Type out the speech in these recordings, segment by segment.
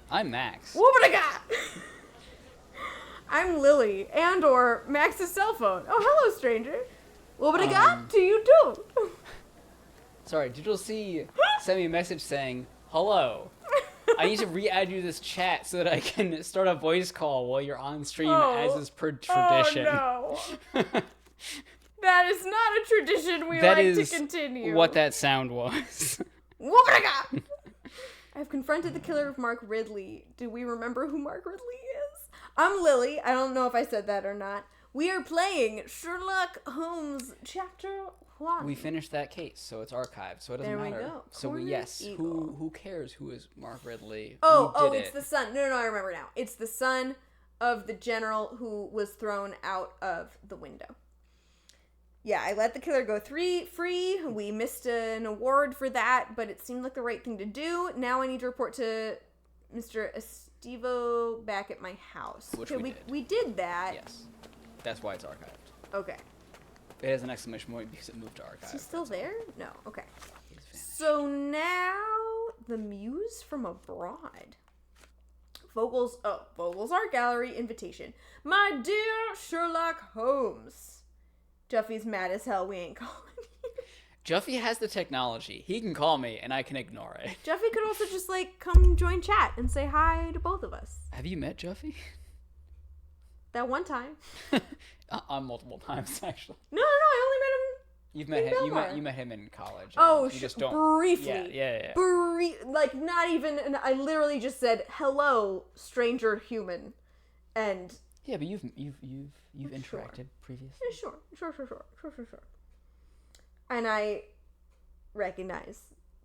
I'm Max. Whoop-a-da-ga! I'm Lily, and or Max's cell phone. Oh, hello, stranger. Whoop-a-da-ga to you too. Sorry, Digital C sent me a message saying, hello. I need to re-add you to this chat so that I can start a voice call while you're on stream as is per tradition. Oh, no. That is not a tradition we That like to is continue. what that sound was. Whoop-a-da-ga! I've confronted the killer of Mark Ridley. Do we remember who Mark Ridley is? I'm Lily. I don't know if I said that or not. We are playing Sherlock Holmes Chapter 1. We finished that case, so it's archived, so it doesn't There we matter. go. So Cornered yes, Eagle. who cares who is Mark Ridley? Oh, it's the son. No, I remember now. It's the son of the general who was thrown out of the window. Yeah, I let the killer go free. We missed an award for that, but it seemed like the right thing to do. Now I need to report to Mr. Estevo back at my house. Which okay, we did. We did that. Yes. That's why it's archived. Okay. It has an exclamation point because it moved to archive. Is he still there? No. Okay. He's vanished. So now the muse from abroad. Vogel's art gallery invitation. My dear Sherlock Holmes. Juffy's mad as hell. We ain't calling you. Juffy has the technology. He can call me and I can ignore it. Juffy could also just come join chat and say hi to both of us. Have you met Juffy? That one time. On multiple times, actually. No, I only met him. You've met In him. Belmar. You met him in college. Oh, you just don't. briefly. Yeah. Not even. And I literally just said hello, stranger human, and. Yeah, but you've interacted previously. Yeah, sure. And I recognize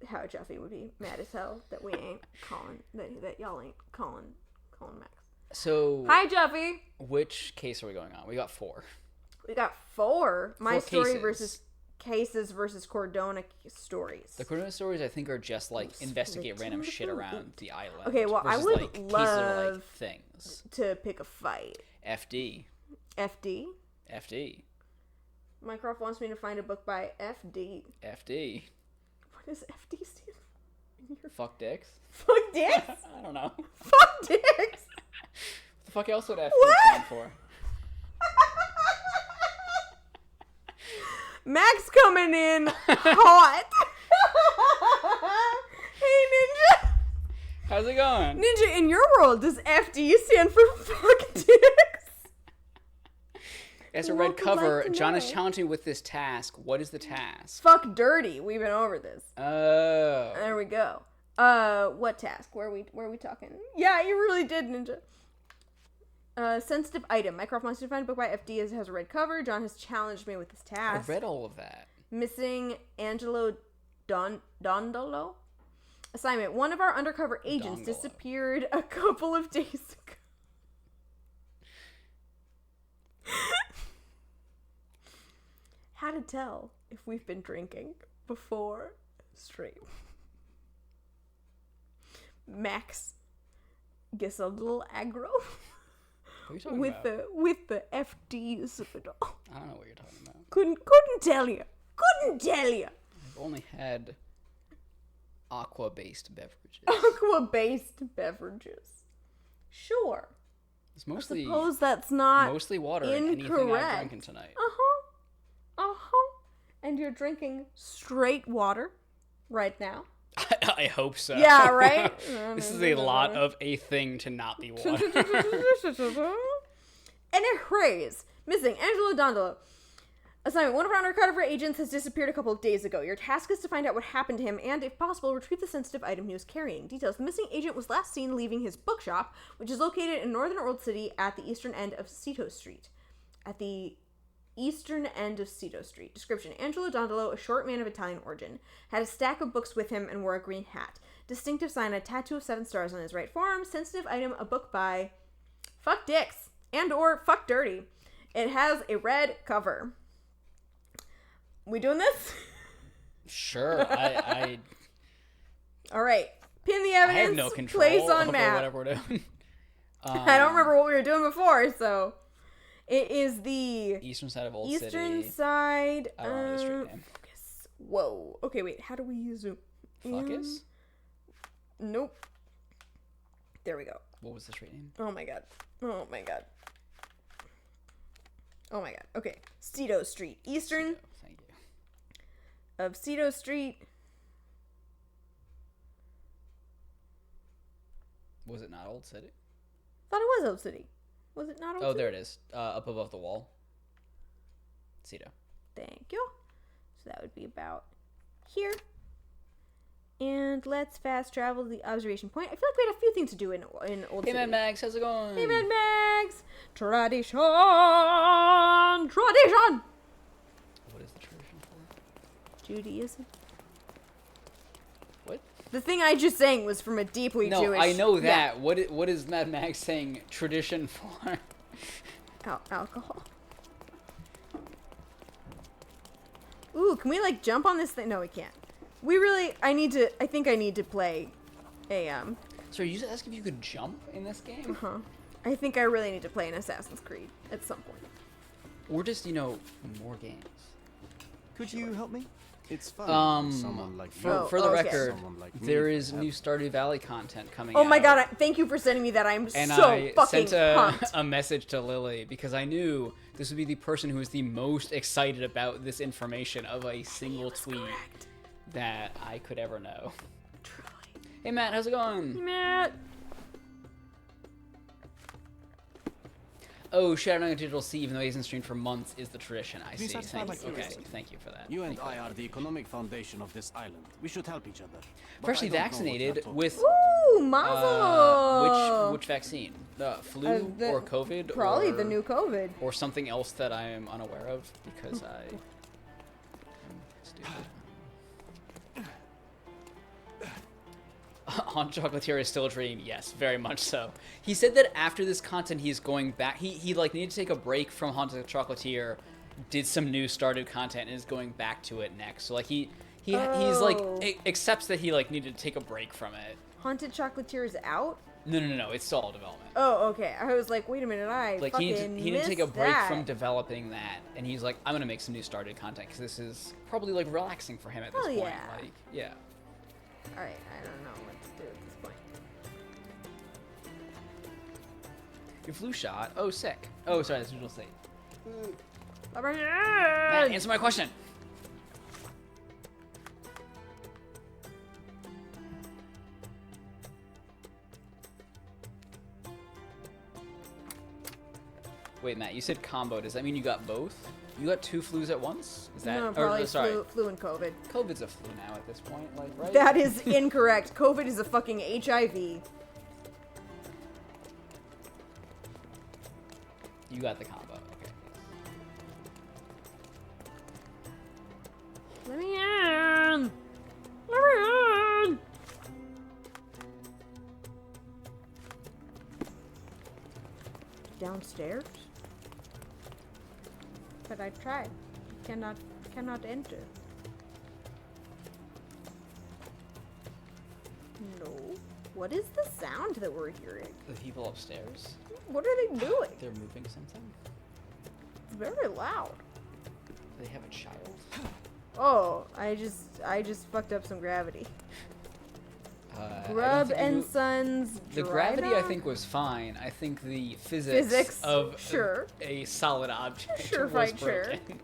how Juffy would be mad as hell that we ain't calling that y'all ain't calling Max. So Hi, Juffy. which case are we going on? We got 4. We got 4. My story cases. versus Cordona stories. The Cordona stories, I think, are just investigate random shit around the island. Okay, well, I versus, would cases that are, love things. to pick a fight. FD. FD. Mycroft wants me to find a book by FD. FD. What does FD stand for? Fuck dicks. Fuck dicks? I don't know. Fuck dicks? What the fuck else would FD stand for? Max coming in hot. Hey, Ninja. How's it going? Ninja, in your world, does FD stand for fuck dicks? As a What red would cover, like to John is know? challenging me with this task. What is the task? Fuck dirty. We've been over this. Oh. There we go. What task? Where are we talking? Yeah, you really did, Ninja. Sensitive item. Mycroft wants to find a book by FD as it has a red cover. John has challenged me with this I task. read all of that. Missing Angelo Dondolo. Assignment. One of our undercover agents Dondolo. disappeared a couple of days ago. How to tell if we've been drinking before stream. Max gets a little aggro What are you talking with about? the FDs of it all. I don't know what you're talking about. Couldn't tell you. I've only had aqua-based beverages. Aqua-based beverages. Sure. It's mostly Suppose that's not mostly water in anything I've incorrect. drinking tonight. And you're drinking straight water right now. I hope so. Yeah, right? This is a lot of a thing to not be water. And it hurries. Missing Angelo Dondolo. Assignment. One of our undercover agents has disappeared a couple of days ago. Your task is to find out what happened to him and, if possible, retrieve the sensitive item he was carrying. Details. The missing agent was last seen leaving his bookshop, which is located in northern Old City at the eastern end of Cito Street. Description. Angelo Dondolo, a short man of Italian origin, had a stack of books with him and wore a green hat. Distinctive sign, a tattoo of 7 stars on his right forearm. Sensitive item, a book by Fuck Dicks and or Fuck Dirty. It has a red cover. We doing this? Sure. I All right. Pin the I evidence. have no control Place on over map. whatever we're doing. I don't remember what we were doing before, so it is the Eastern side of Old eastern City. side. I don't remember the street name. Whoa. Okay, wait. How do we zoom? Fuckus? Nope. There we go. What was the street name? Oh my god. Oh my god. Oh my god. Okay. Cito Street. Eastern Thank you. of Cito Street. Was it not Old City? Thought it was Old City. Was it not Old City? Oh, there it is. Up above the wall. Cito. Thank you. So that would be about here. And let's fast travel to the observation point. I feel like we had a few things to do in Old City. Hey, Mad Max, how's it going? Hey, Mad Max! Tradition! Tradition! What is the tradition for? Judaism. What? The thing I just sang was from a deeply No, Jewish... I know that. Yeah. What is Mad Max saying tradition for? Alcohol. Ooh, can we, like, jump on this thing? No, we can't. I think I need to play a, So you just asked if you could jump in this game? Uh-huh. I think I really need to play an Assassin's Creed at some point. Or just, more games. Could you help me? It's fun. Someone like you. For the okay. record, Someone like me there can is help. new Stardew Valley content coming Oh out. my god, thank you for sending me that. I'm And so I fucking sent pumped. a message to Lily because I knew this would be the person who was the most excited about this information of a single tweet Correct. that I could ever know. Truly. Hey Matt, how's it going? Matt. Oh, Shadow Knight Digital C, even though he hasn't streamed for months, is the tradition. I see. These are Thank you. like Okay, yours. thank you for that. You and I are the economic foundation of this island. We should help each other. But Freshly I don't know what vaccinated you're talking with Ooh, Mazel. which vaccine? The flu or COVID? Probably or, the new COVID. or something else that I am unaware of because I am stupid. Haunted Chocolatier is still a dream. Yes, very much so. He said that after this content, he's going back. He like needed to take a break from Haunted Chocolatier, did some new Stardew content, and is going back to it next. So like he's like accepts that he like needed to take a break from it. Haunted Chocolatier is out? No. It's still all development. Oh, okay. I was like, wait a minute, Like he needed to take a break from developing that, and he's like, I'm gonna make some new Stardew content because this is probably like relaxing for him at this Hell point. yeah. Like, yeah. All right, I don't know what to do at this point. Your flu shot. Oh, sick. Oh, sorry, that's visual state. Matt, Matt, answer my question. Wait, Matt, you said combo. Does that mean you got both? You got two flus at once? Is that? No, or, probably sorry, flu and COVID. COVID's a flu now at this point, like, right? That is incorrect. COVID is a fucking HIV. You got the combo. Okay. Let me in. Let me in. Downstairs? But I tried. Cannot enter. No. What is the sound that we're hearing? The people upstairs, What are they doing? they're moving something. It's very loud. Do they have a child? Oh, I just fucked up some gravity. I don't Grub think you and moved- Sons. The dry gravity, I dock? think, was fine. I think the physics of sure. a solid object Sure, was fight, sure. broken.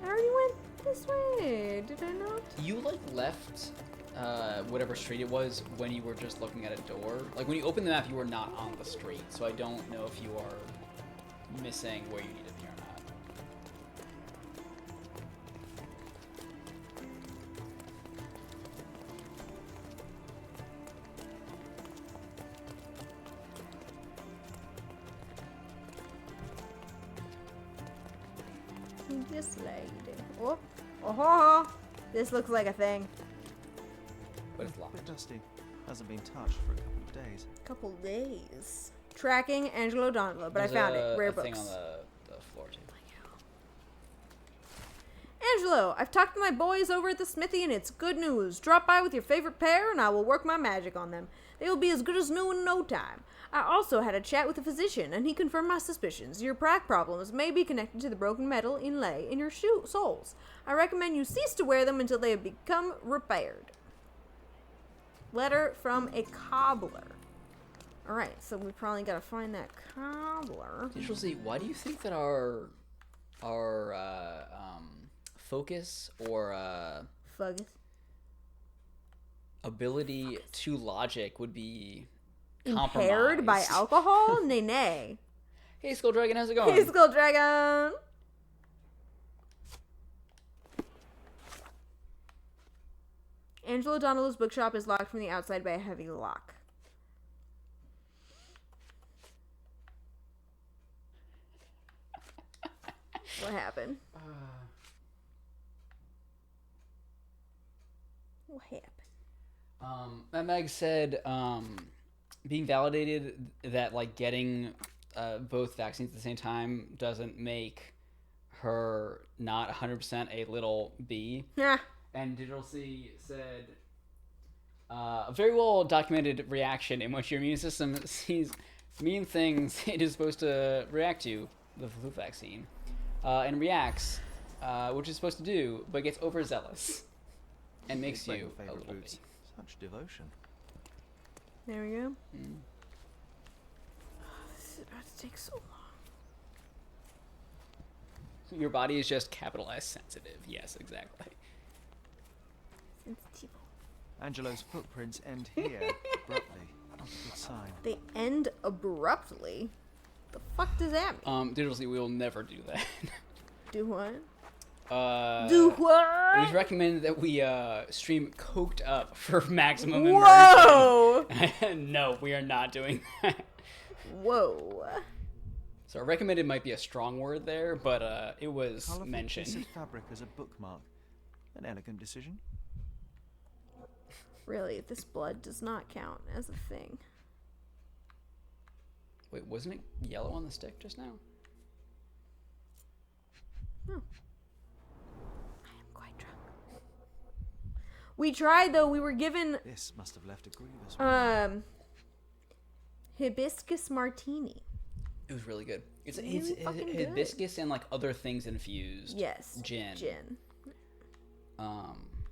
I already went this way. Did I not? You like left whatever street it was when you were just looking at a door. Like when you opened the map, you were not on the street, so I don't know if you are missing where you need to be or not. This lady. Oh, oh, this looks like a thing. But it's locked. Bit dusty. Hasn't been touched for a couple of days. Couple days. Tracking Angelo Donolo, but There's I found a it. Rare thing books. on the floor too. Angelo, I've talked to my boys over at the smithy and it's good news. Drop by with your favorite pair and I will work my magic on them. They will be as good as new in no time. I also had a chat with a physician and he confirmed my suspicions. Your prac problems may be connected to the broken metal inlay in your soles. I recommend you cease to wear them until they have become repaired. Letter from a cobbler. Alright, so we probably gotta find that cobbler. Digital Z, why do you think that our focus or Fuggus. ability to logic would be Impaired by compromised? alcohol? Nay, nay. Hey, Skull Dragon, how's it going? Hey, Skull Dragon! Angelo Donald's bookshop is locked from the outside by a heavy lock. What happened? What happened? Matt Mag said, being validated that like getting both vaccines at the same time doesn't make her not 100% a little bee. Yeah. And Digital C said, a very well documented reaction in which your immune system sees mean things it is supposed to react to, the flu vaccine, and reacts, which it's supposed to do, but gets overzealous and makes you a little bee. Such devotion. There we go. Oh, this is about to take so long. Your body is just capitalized sensitive. Yes, exactly. Sensitive. Angelo's footprints end here, abruptly. Not a good sign. They end abruptly? The fuck does that mean? Digital Z, we will never do that. Do what? It Do is what? recommended that we stream coked up for maximum Whoa! immersion. No, we are not doing that. Whoa. So recommended might be a strong word there, but it was Colourful mentioned. piece of fabric as a bookmark. An elegant decision. Really, this blood does not count as a thing. Wait, wasn't it yellow on the stick just now? No. I am quite drunk. We tried though, we were given This must have left a grievous wound. hibiscus martini. It was really good. It's Really fucking good. hibiscus and like other things infused. Yes. Gin. Gin.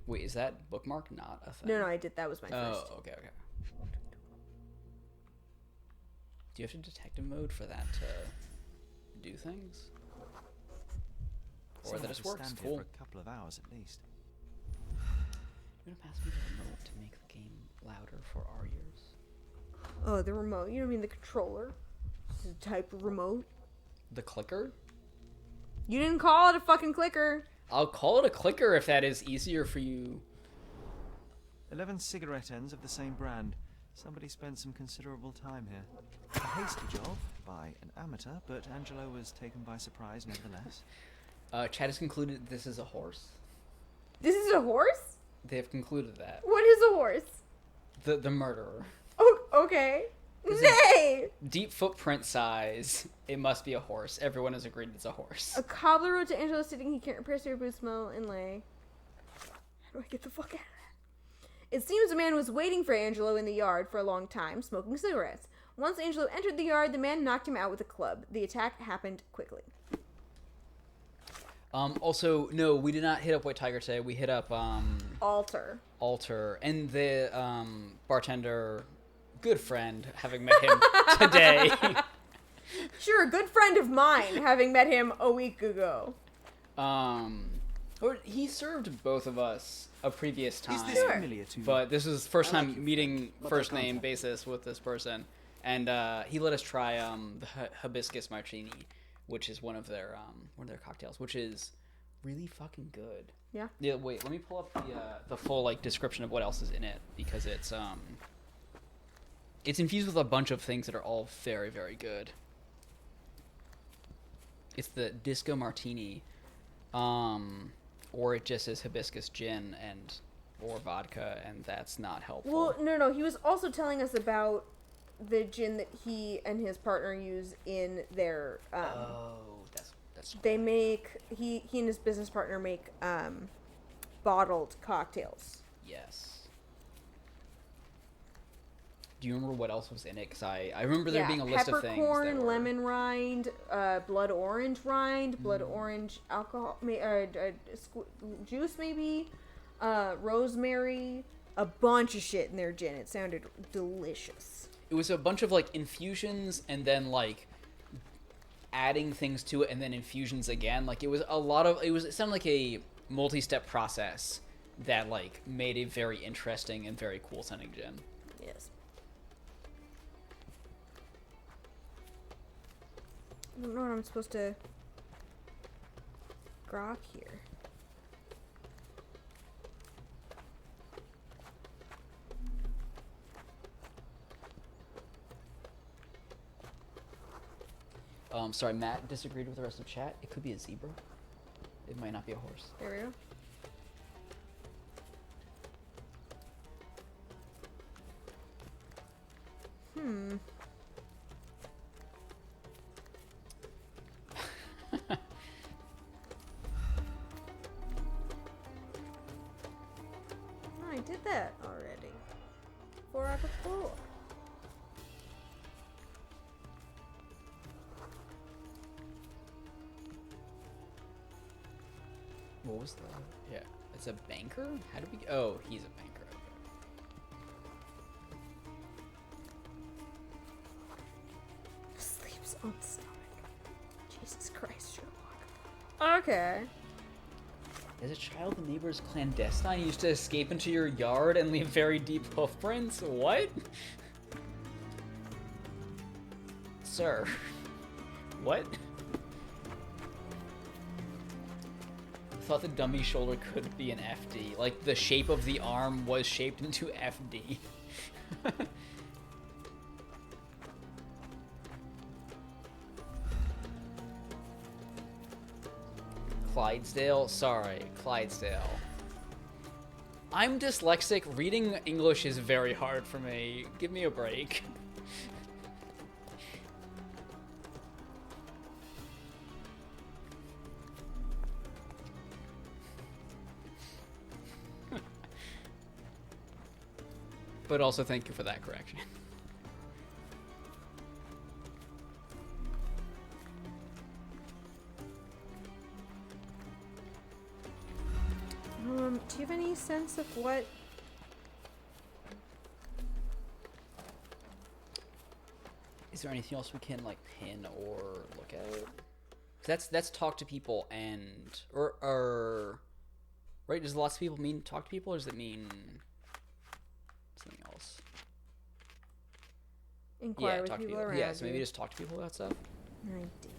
Wait, is that bookmark not a thing? No, I did. That was my first. Oh, okay. Do you have to detective mode for that to do things? Or Someone that had just to works? stand here Cool. for a couple of hours at least. You gonna pass me the remote to make the game louder for our ears? Oh, the remote. You don't mean the controller? This is a type of remote. The clicker? You didn't call it a fucking clicker. I'll call it a clicker if that is easier for you. 11 cigarette ends of the same brand. Somebody spent some considerable time here. A hasty job by an amateur, but Angelo was taken by surprise nevertheless. Chat has concluded this is a horse. This is a horse? They have concluded that. What is a horse? The murderer. Oh, okay. Nay! Deep footprint size. It must be a horse. Everyone has agreed it's a horse. A cobbler wrote to Angelo stating he can't repair your boot smell inlay. How do I get the fuck out of that? It seems a man was waiting for Angelo in the yard for a long time, smoking cigarettes. Once Angelo entered the yard, the man knocked him out with a club. The attack happened quickly. Also, no, we did not hit up White Tiger today. We hit up Alter. and the bartender, good friend, having met him today. Sure, a good friend of mine, having met him a week ago. Or he served both of us a previous time. Is this familiar to you? But this is first time meeting first name basis with this person, and he let us try the hibiscus martini, which is one of their cocktails, which is really fucking good. Yeah. Yeah. Wait, let me pull up the full like description of what else is in it, because it's infused with a bunch of things that are all very, very good. It's the disco martini, or it just says hibiscus gin or vodka, and that's not helpful. Well, no. He was also telling us about the gin that he and his partner use in their. That's. They make he and his business partner make bottled cocktails. Yes. Do you remember what else was in it? Because I remember there being a list of things. Peppercorn, lemon rind, blood orange rind, blood orange alcohol, juice maybe, rosemary, a bunch of shit in their gin. It sounded delicious. It was a bunch of like infusions and then like adding things to it and then infusions again. Like it was a lot of it sounded like a multi-step process that like made a very interesting and very cool sounding gin. Yes. I don't know what I'm supposed to grok here. Sorry, Matt disagreed with the rest of chat. It could be a zebra. It might not be a horse. There we go. I did that already. 4 out of 4. What was the... Yeah. It's a banker? How did we... Oh, he's a banker. Sleeps on stomach. Jesus Christ, Sherlock. Okay. As a child, the neighbors clandestine used to escape into your yard and leave very deep hoof prints? What? Sir. What? Thought the dummy shoulder could be an FD. Like, the shape of the arm was shaped into FD. Clydesdale? Sorry, Clydesdale. I'm dyslexic. Reading English is very hard for me. Give me a break. But also thank you for that correction. Do you have any sense of what... Is there anything else we can like pin or look at? That's talk to people and or right? Does lots of people mean talk to people, or does it mean something else? Inquire with talk to people people. around Yeah, so maybe you. just talk to people about stuff. I did.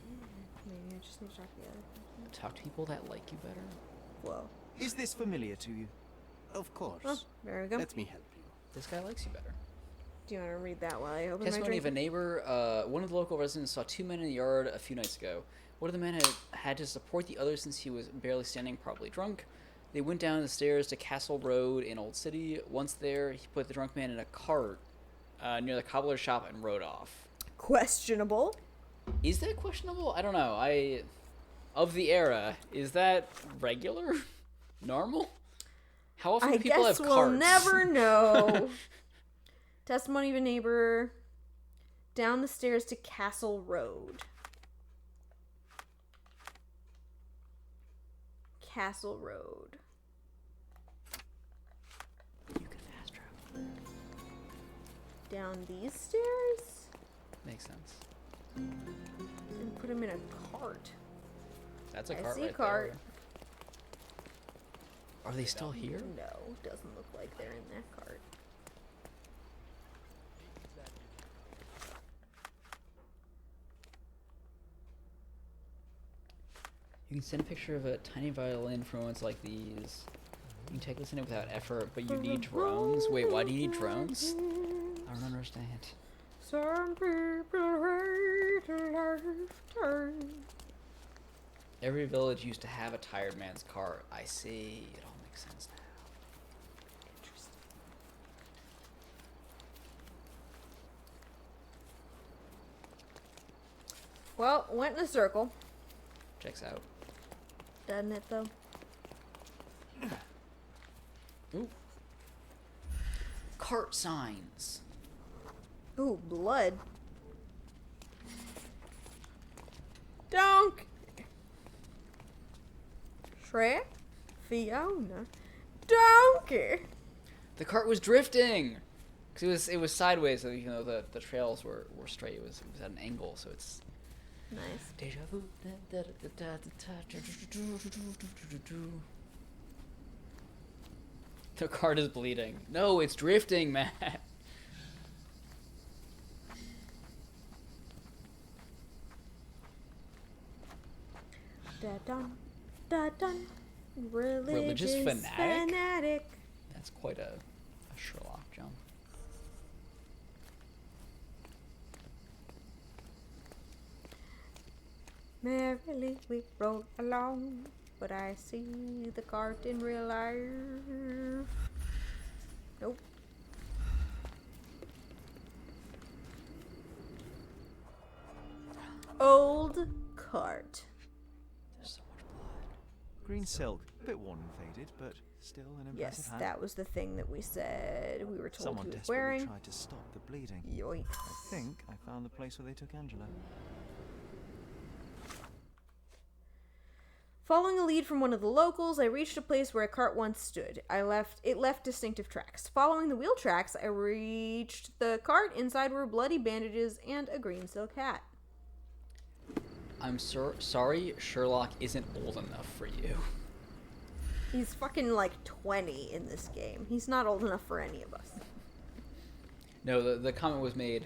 Maybe I just need to talk to the other person. Talk to people that like you better. Whoa. Is this familiar to you? Of course. Oh, there we go. Let me help you. This guy likes you better. Do you want to read that while I open my Testimony drink? of a neighbor. One of the local residents saw 2 men in the yard a few nights ago. One of the men had to support the other since he was barely standing, probably drunk. They went down the stairs to Castle Road in Old City. Once there, he put the drunk man in a cart near the cobbler's shop and rode off. Questionable. Is that questionable? I don't know. Of the era, is that regular? Normal? How often do people have I carts? guess we'll never know. Testimony of a neighbor. Down the stairs to Castle Road. Castle Road. You can fast travel. Down these stairs? Makes sense. And put him in a cart. That's a I cart see a right cart. there. Are they still here? No, doesn't look like they're in that cart. You can send a picture of a tiny violin for moments like these. You can take this in it without effort, but you need drones? Wait, why do you need drones? I don't understand. Some people hate lifetime. Every village used to have a tired man's cart. I see. It all makes sense now. Interesting. Well, went in a circle. Checks out. Doesn't it though? Ooh. Cart signs. Ooh, blood. Donk. Shrek. Fiona. Donkey. The cart was drifting! Because it was sideways, so even though the trails were straight, it was at an angle, so it's... Nice. Deja vu. The cart is bleeding. No, it's drifting, Matt. Da-dun, da-dun. Religious fanatic? fanatic. That's quite a Sherlock jump. Merrily we rode along, but I see the cart in real life. Nope. Old cart. There's so much blood. Green silk, a bit worn and faded, but still an impressive Yes, hat. that was the thing that we said we were told Someone he was desperately wearing. tried to stop the bleeding. Yoink. I think I found the place where they took Angela. Following a lead from one of the locals, I reached a place where a cart once stood. It left distinctive tracks. Following the wheel tracks, I reached the cart. Inside were bloody bandages and a green silk hat. I'm sorry Sherlock isn't old enough for you. He's fucking like 20 in this game. He's not old enough for any of us. No, the comment was made,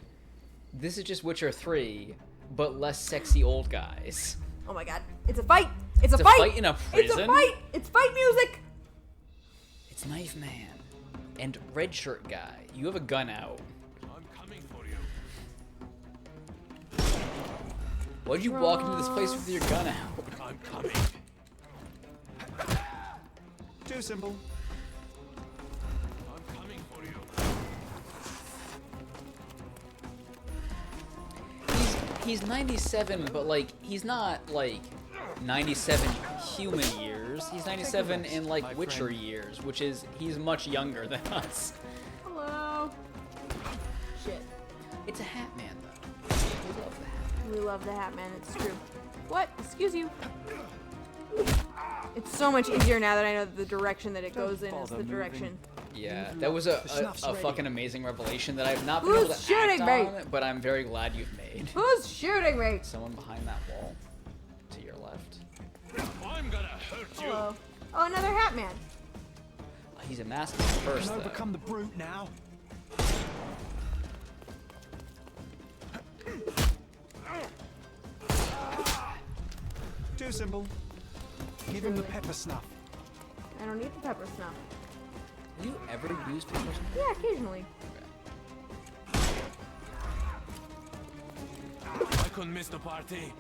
this is just Witcher 3, but less sexy old guys. Oh my god. It's a fight! It's a It's a fight! fight in a It's a prison? fight! It's fight music! It's Knife Man and Red Shirt Guy. You have a gun out. I'm coming for you. Why'd you walk into this place with your gun out? I'm coming. Too simple. I'm coming for you. He's 97, but like he's not like 97 human years. He's 97 in My like Witcher friend. years, which is he's much younger than us. Hello. Shit. It's a Hat Man though. We love the Hat. We love the hat man, it's true. What? Excuse you. It's so much easier now that I know the direction that it goes in is bother the moving. direction. Yeah, that was a fucking amazing revelation that I've not been able to Who's shooting act me? on, but I'm very glad you've made. Who's shooting me? Someone behind that wall, to your left. I'm gonna hurt you. Hello. Oh, another hat man. He's a mask first, though. Overcome the brute now. Too simple. Give him the pepper snuff. I don't need the pepper snuff. Have you ever used pepper spray? Yeah, occasionally. I couldn't miss the party.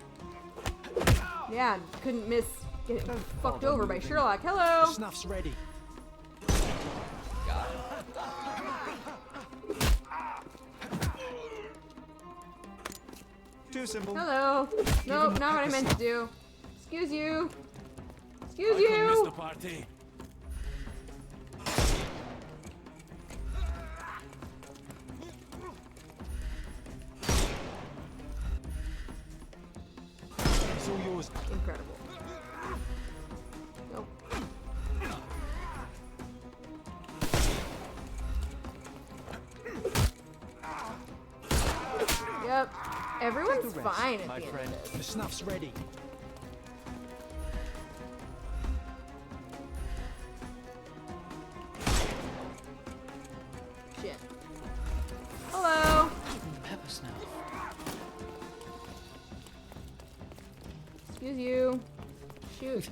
Yeah, couldn't miss getting fucked bother over by moving. Sherlock. The Hello. snuff's ready. Got it. Too simple. Hello. Nope, him not what I pepper meant to snuff. do. Excuse you. I Excuse couldn't miss the you. party. It's all yours. Incredible. Nope. Yep. Everyone's Take a rest, fine at my the end friend. of this. The snuff's ready. Shit. Hello. Pepper snuff. Excuse you. Shoot.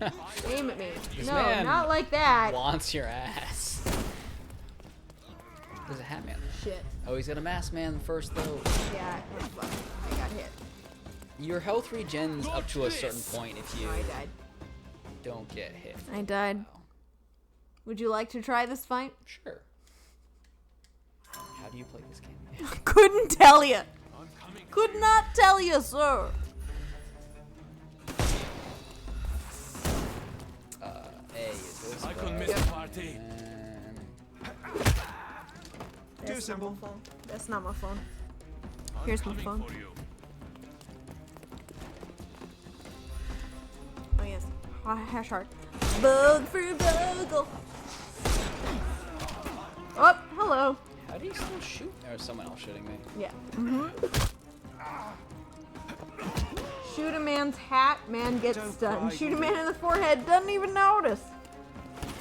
Aim at me. This No, man not like that. Wants your ass. There's a Hat Man. Shit. Oh, he's got a Mask Man first, though. Yeah, oh, fuck. I got hit. Your health regens up to a certain point if you Oh, I died. don't get hit. I died. Would you like to try this fight? Sure. How do you play this game? Couldn't tell you. I'm coming. Could not tell you, sir. A is this I couldn't way, miss the party. and Too That's simple. not my phone. That's not my phone. I'm Here's my coming phone. for you. Oh yes. Hash heart. Vogue for Vogel. Oh, hello. How do you still shoot? Or is someone else shooting me? Yeah. Shoot a man's hat, man gets Don't stunned. cry, Shoot a you man in the forehead, doesn't even notice.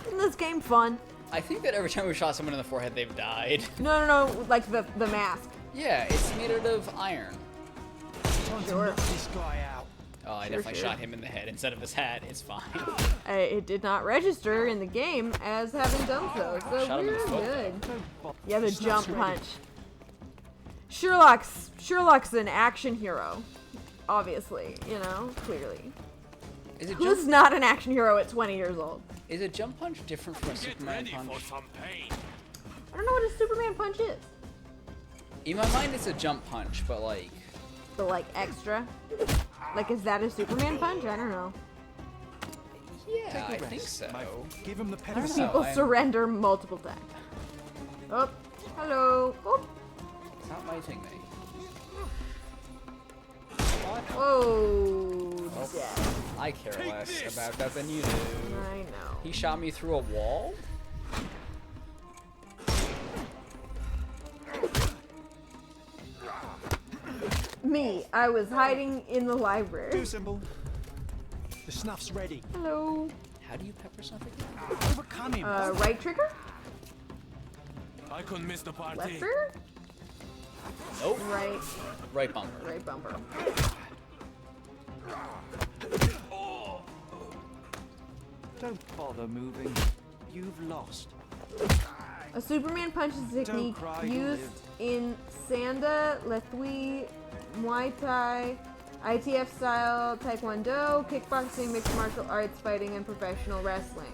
Isn't this game fun? I think that every time we shot someone in the forehead, they've died. No, like the mask. Yeah, it's made out of iron. Time Sure. to knock this guy out. Oh, I Sure, definitely sure. shot him in the head instead of his hat. It's fine. It did not register in the game as having done so, so Shot him in the we're foot, good. Don't Yeah, the Snap's jump ready. punch. Sherlock's an action hero. Obviously, you know, clearly. Is it Who's jump? not an action hero at 20 years old? Is a jump punch different from a Get Superman ready punch? for some pain. I don't know what a Superman punch is. In my mind, it's a jump punch, but like, But like extra? Like, is that a Superman punch? I don't know. yeah, Take a I think rest, so. Give him the pepper don't know. snuff. People I'm- surrender multiple times. Oh, hello. Oh, It's not biting me. whoa, dead. I care Take less this. about that than you do. I know. He shot me through a wall? Me, I was hiding in the library. Do symbol. The snuff's ready. Hello. How do you pepper something? Overcome him. Right trigger? I couldn't miss the party. Left trigger? Nope. Right, Right bumper. right bumper. Don't bother moving. You've lost. A Superman punch is a technique cry, you used lived. in Sanda, Lethui, Muay Thai, ITF style, Taekwondo, kickboxing, mixed martial arts, fighting, and professional wrestling.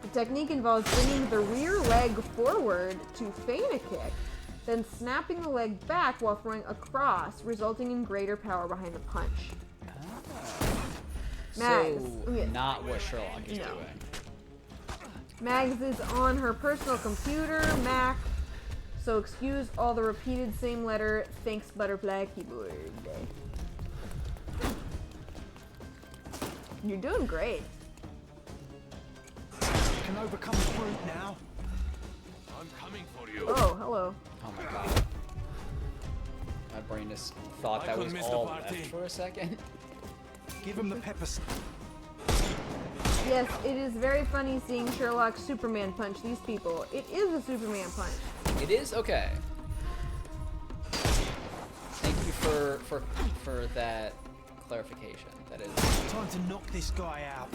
The technique involves bringing the rear leg forward to feint a kick, then snapping the leg back while throwing across, resulting in greater power behind the punch. Mags. So, Yeah. not what Sherlock is No. doing. Mags is on her personal computer, Mac, so excuse all the repeated same letter, thanks butterfly keyboard. You're doing great. Can overcome the brute now. I'm coming for you. Oh, hello. Oh my god. My brain just thought I that couldn't was miss the all party. left for a second. Give him the pepper snuff. Yes, it is very funny seeing Sherlock Superman punch these people. It is a Superman punch. It is? Okay. Thank you for that clarification. That is... Time to knock this guy out.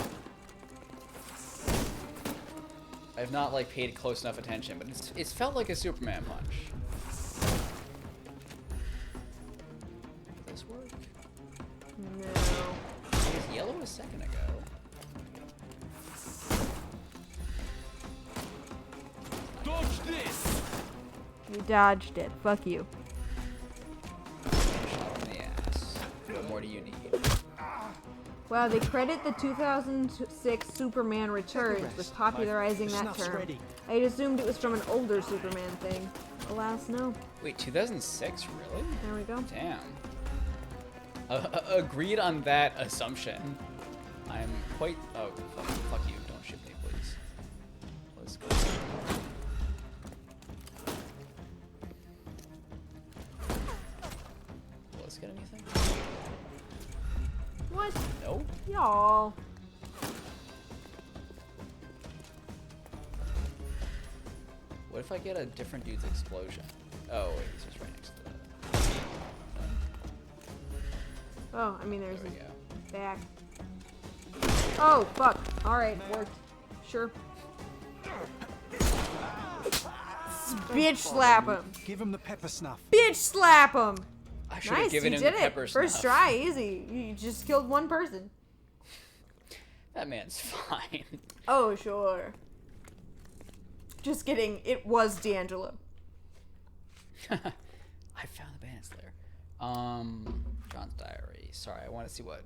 I've not like paid close enough attention, but it's felt like a Superman punch. Does this work? No. It was yellow a second ago. Dodge this. You dodged it. Fuck you. Shot in the ass. What more do you need? Wow, they credit the 2006 Superman Returns with popularizing The that snuff's term. ready. I had assumed it was from an older Superman thing. Alas, no. Wait, 2006? Really? There we go. Damn. Agreed on that assumption. I'm quite... Oh, fuck you. Don't shoot me, please. Let's go. Will this get anything? What? No? Y'all. What if I get a different dude's explosion? Oh, wait, he's just right next to that. Oh, I mean, there's There we his go. back. Oh, fuck. Alright, worked. Sure. Bitch slap him. Give him the pepper snuff. Bitch slap him. I should have Nice, given you him did the it. pepper First snuff. try, easy. You just killed one person. That man's fine. Oh, sure. Just kidding. It was D'Angelo. I found the band's lair. John's diary. Sorry, I want to see what.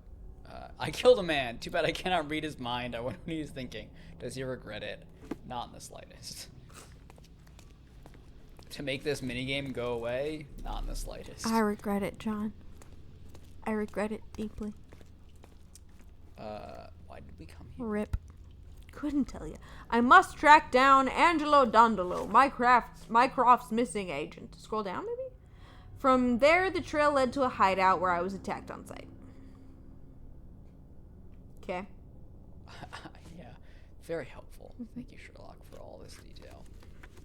I killed a man. Too bad I cannot read his mind. I wonder what he's thinking. Does he regret it? Not in the slightest. To make this minigame go away? Not in the slightest. I regret it, John. I regret it deeply. Why did we come here? Rip. Couldn't tell you. I must track down Angelo Dondolo, Mycroft's missing agent. Scroll down, maybe? From there, the trail led to a hideout where I was attacked on sight. Okay. Yeah, very helpful. Thank you, Sherlock, for all this detail.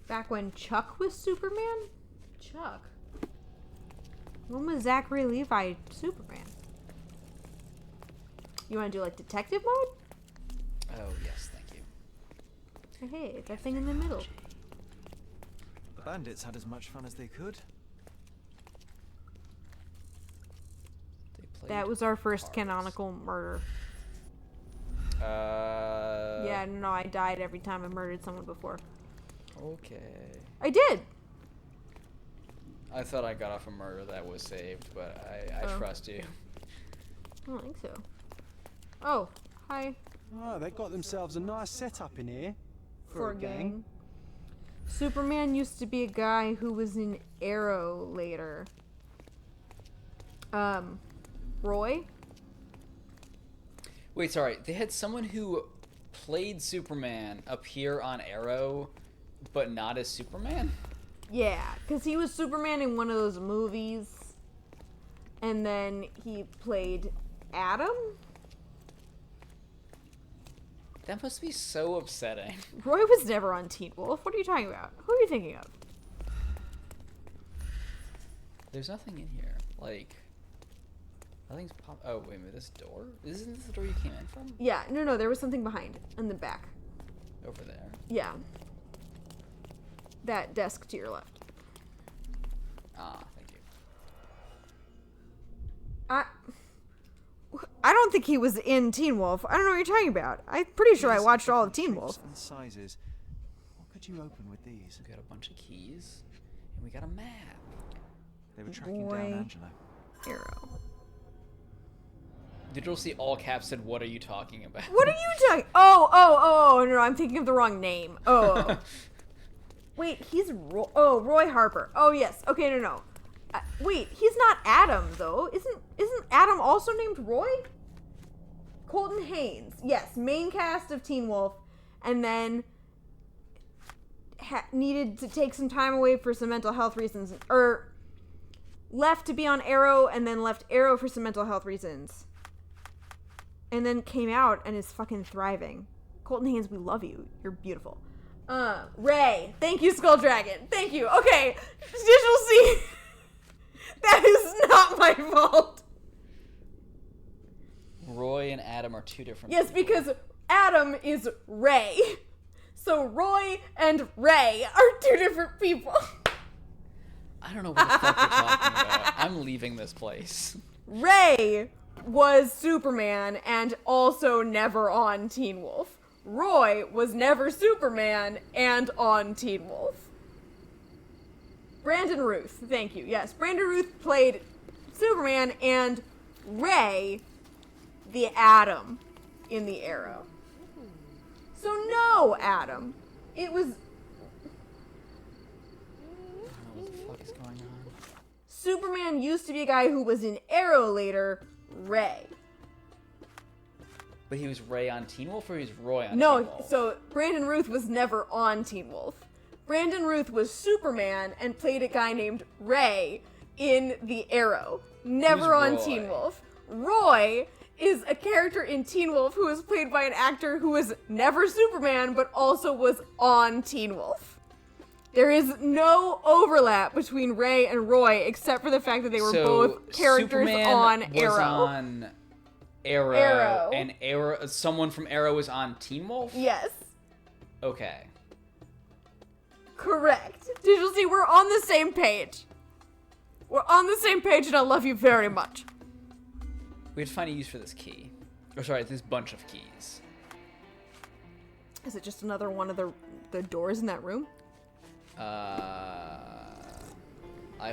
Back when Chuck was Superman? Chuck? When was Zachary Levi Superman? You want to do, like, detective mode? Oh, yes, thank you. Hey, that thing in the middle. The bandits had as much fun as they could. They played That was our first cards. canonical murder. Uh... Yeah, no, I died every time I murdered someone before. Okay. I did! I thought I got off a murder that was saved, but I Oh. trust you. I don't think so. Oh, hi. Oh, they got themselves a nice setup in here. For a gang. Superman used to be a guy who was in Arrow later. Roy? Wait, sorry. They had someone who played Superman appear on Arrow, but not as Superman? Yeah, because he was Superman in one of those movies. And then he played Adam? That must be so upsetting. Roy was never on Teen Wolf. What are you talking about? Who are you thinking of? There's nothing in here. Like, nothing's pop. Oh, wait a minute. This door? Isn't this the door you came in from? Yeah, no, there was something behind. In the back. Over there. Yeah. That desk to your left. Ah, thank you. I don't think he was in Teen Wolf. I don't know what you're talking about. I'm pretty sure I These watched all of different Teen shapes Wolf. and sizes. What could you open with these? We got a bunch of keys, and we got a map. They were tracking Boy. down Angelo. Arrow. Digital C all caps said, "What are you talking about?" What are you talking? Oh, no, I'm thinking of the wrong name. Oh. Wait, he's Roy Harper. Oh, yes. Okay, no. Wait, he's not Adam, though. Isn't Adam also named Roy? Colton Haynes. Yes, main cast of Teen Wolf. And then needed to take some time away for some mental health reasons. Or left to be on Arrow and then left Arrow for some mental health reasons. And then came out and is fucking thriving. Colton Haynes, we love you. You're beautiful. Ray. Thank you, Skull Dragon. Thank you. Okay. Digital C. That is not my fault. Roy and Adam are two different. Yes, because Adam is Ray. So Roy and Ray are two different people. I don't know what the fuck you're talking about. I'm leaving this place. Ray was Superman and also never on Teen Wolf. Roy was never Superman and on Teen Wolf. Brandon Ruth, thank you. Yes, Brandon Ruth played Superman and Ray, the Atom, in the Arrow. So no, Adam. It was... I don't know what the fuck is going on. Superman used to be a guy who was in Arrow later, Ray. But he was Ray on Teen Wolf, or he was Roy on Teen No, Wolf? so Brandon Ruth was never on Teen Wolf. Brandon Ruth was Superman and played a guy named Ray in The Arrow. Never on Roy? Teen Wolf. Roy is a character in Teen Wolf who was played by an actor who was never Superman but also was on Teen Wolf. There is no overlap between Ray and Roy except for the fact that they were So, both characters Superman on was Arrow. on Arrow, Arrow. and someone from Arrow was on Teen Wolf? Yes. Okay. Correct. Digital C, we're on the same page. We're on the same page and I love you very much. We have to find a use for this key. Or sorry, this bunch of keys. Is it just another one of the doors in that room? I've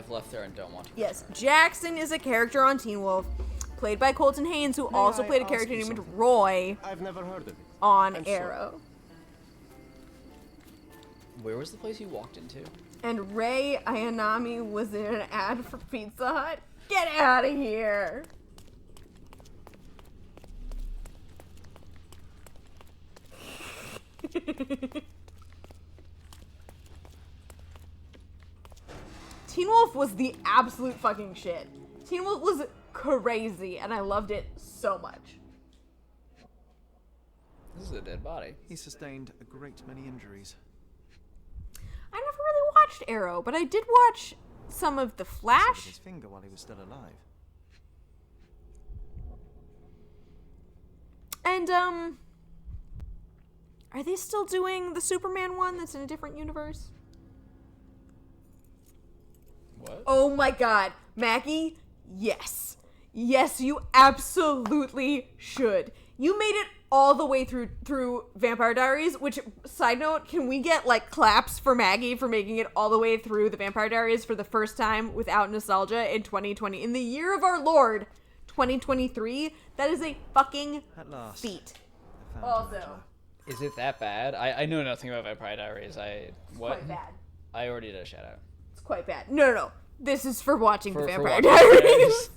left there and don't want to. Yes, Jackson is a character on Teen Wolf, played by Colton Haynes, who also I played a ask character you named something? Roy I've never heard of it. on I'm sorry. Arrow. Where was the place you walked into? And Ray Ayanami was in an ad for Pizza Hut. Get out of here! Teen Wolf was the absolute fucking shit. Teen Wolf was crazy, and I loved it so much. This is a dead body. He sustained a great many injuries. I never really watched Arrow, but I did watch some of The Severed Flash. his finger while he was still alive. And, are they still doing the Superman one that's in a different universe? What? Oh my god. Maggie, yes. Yes, you absolutely should. You made it all the way through Vampire Diaries, which, side note, can we get, like, claps for Maggie for making it all the way through the Vampire Diaries for the first time without nostalgia in 2020? In the year of our Lord, 2023, that is a fucking At last, feat. I found Also, Angela. Is it that bad? I know nothing about Vampire Diaries. What? quite bad. I already did a shout out. It's quite bad. No. This is for watching the For Vampire watching Diaries.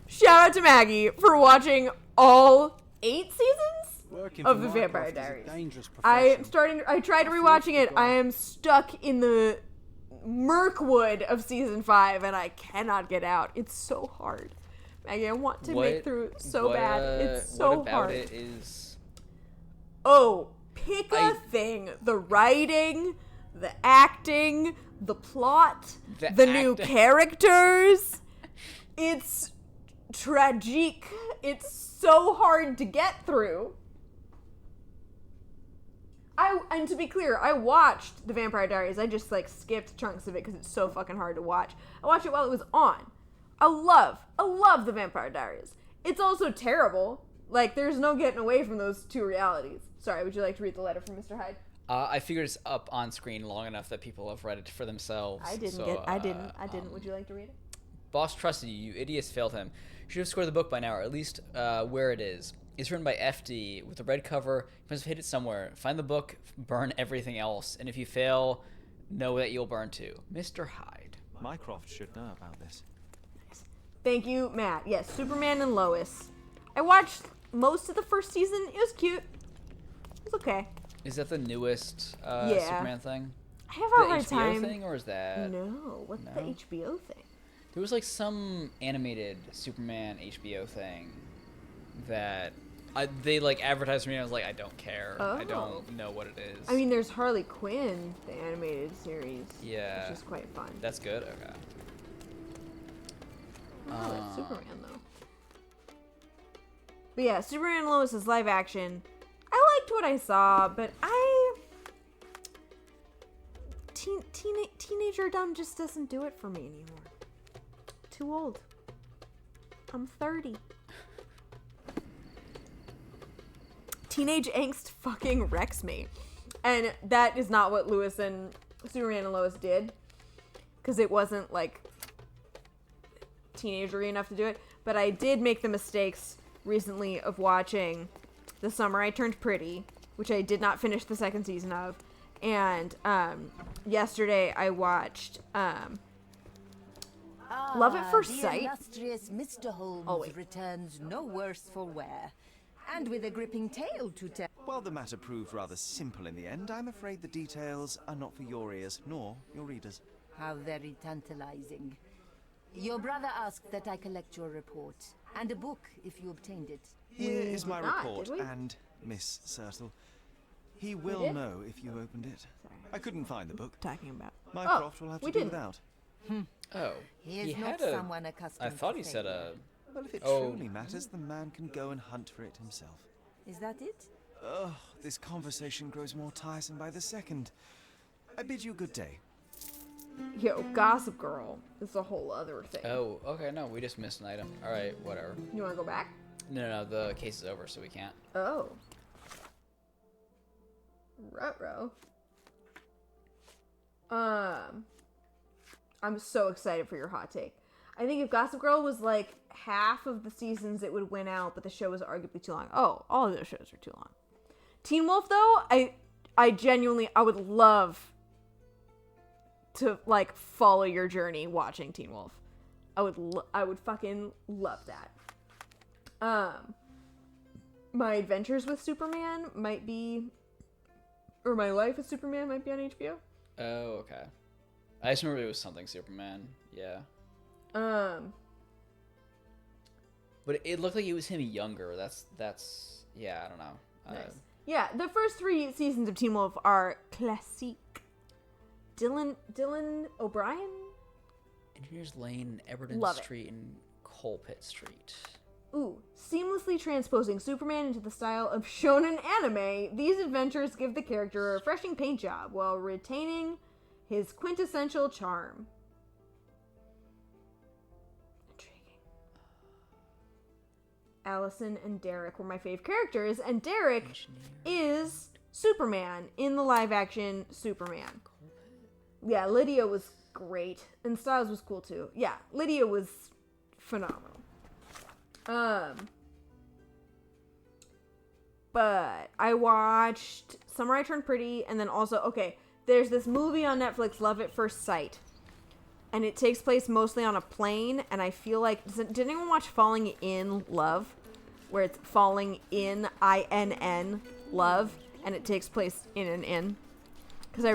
Shout out to Maggie for watching all 8 seasons Working of for the Mycroft Vampire is a Diaries. dangerous I profession. tried rewatching it. I am stuck in the Mirkwood of season 5 and I cannot get out. It's so hard. Maggie, I want to make through so bad. It's so what about hard. it is Oh, pick a thing. The writing, the acting, the plot, the new acting. characters. It's tragic. It's so hard to get through. And to be clear, I watched The Vampire Diaries. I just, like, skipped chunks of it because it's so fucking hard to watch. I watched it while it was on. I love The Vampire Diaries. It's also terrible. Like, there's no getting away from those two realities. Sorry, would you like to read the letter from Mr. Hyde? I figured it's up on screen long enough that people have read it for themselves. I didn't. Would you like to read it? Boss trusted you. You idiots failed him. You should have scored the book by now, or at least where it is. It's written by FD with a red cover. You must have hid it somewhere. Find the book, burn everything else, and if you fail, know that you'll burn too. Mr. Hyde. Mycroft should know about this. Thank you, Matt. Yes, Superman and Lois. I watched most of the first season. It was cute. It was okay. Is that the newest Yeah. Superman thing? I have The a hard HBO time. thing, or is that... No, what's the No? HBO thing? There was like some animated Superman HBO thing that they like advertised for me. And I was like, I don't care. I Oh. don't know what it is. I mean, there's Harley Quinn, the animated series. Yeah. Which is quite fun. That's good. Okay. Oh, that's Superman, though. But yeah, Superman and Lois is live action. I liked what I saw, but teenager dumb just doesn't do it for me anymore. Too old. I'm 30. Teenage angst fucking wrecks me. And that is not what Superman and Lois did. Because it wasn't, like, teenagery enough to do it. But I did make the mistakes recently of watching The Summer I Turned Pretty, which I did not finish the second season of. And yesterday I watched Love at First the Sight. illustrious Mr. Holmes Oh, wait. returns no worse for wear, and with a gripping tale to tell. While the matter proved rather simple in the end, I'm afraid the details are not for your ears, nor your readers. How very tantalizing. Your brother asked that I collect your report, and a book if you obtained it. Here is my not, report, did we? and Miss Sertle. He will did? know if you opened it. Sorry. I couldn't find the book. Talking about. Mycroft will have to we do didn't. without. Oh. He is he not had a... someone accustomed I thought to he said failure. a... Well, if it Oh. truly matters, the man can go and hunt for it himself. Is that it? Ugh, this conversation grows more tiresome by the second. I bid you good day. Yo, Gossip Girl is a whole other thing. Oh, okay, no, we just missed an item. Alright, whatever. You want to go back? No, the case is over, so we can't. Oh. Ruh-roh. I'm so excited for your hot take. I think if Gossip Girl was like half of the seasons, it would win out, but the show was arguably too long. Oh, all of those shows are too long. Teen Wolf, though, I genuinely, I would love to, like, follow your journey watching Teen Wolf. I would fucking love that. My adventures with Superman might be or My Life as Superman might be on HBO. Oh, okay. I just remember it was something Superman. Yeah. But it looked like it was him younger. That's yeah, I don't know. Nice. Yeah, the first 3 seasons of Teen Wolf are classique. Dylan O'Brien? Engineers Lane, Everton Love it. Street, and Colpit Street. Ooh, seamlessly transposing Superman into the style of shonen anime, these adventures give the character a refreshing paint job while retaining his quintessential charm. Intriguing. Allison and Derek were my fave characters, and Derek is Superman in the live-action Superman. Yeah, Lydia was great, and Styles was cool too. Yeah, Lydia was phenomenal. But I watched Summer I Turned Pretty, and then also, okay, there's this movie on Netflix, Love at First Sight, and it takes place mostly on a plane, and I feel like, did anyone watch Falling in Love, where it's Falling in, I-N-N, Love, and it takes place in an inn? Because I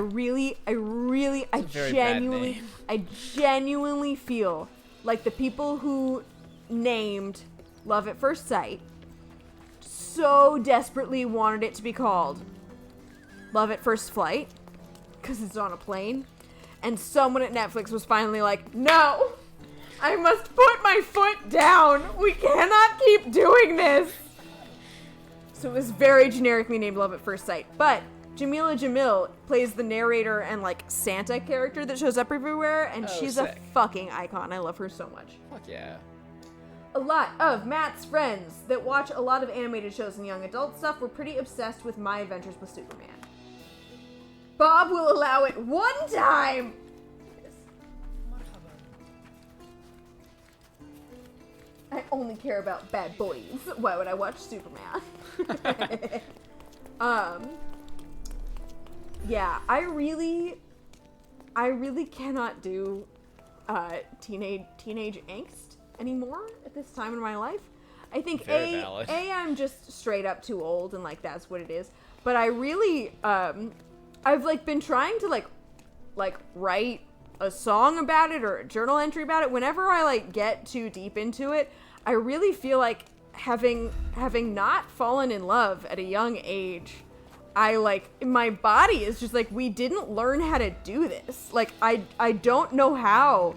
genuinely feel like the people who named Love at First Sight so desperately wanted it to be called Love at First Flight because it's on a plane, and someone at Netflix was finally like, no, I must put my foot down, we cannot keep doing this. So it was very generically named Love at First Sight, but Jamila Jamil plays the narrator and like Santa character that shows up everywhere, and she's sick. a fucking icon. I love her so much. Fuck yeah. A lot of Matt's friends that watch a lot of animated shows and young adult stuff were pretty obsessed with My Adventures with Superman. Bob will allow it one time! I only care about bad boys. Why would I watch Superman? Yeah, I really cannot do teenage angst anymore at this time in my life. I think Very valid. I'm just straight up too old, and like that's what it is. But I really I've like been trying to like write a song about it or a journal entry about it. Whenever I like get too deep into it, I really feel like having not fallen in love at a young age, I like, my body is just like, we didn't learn how to do this. Like, I don't know how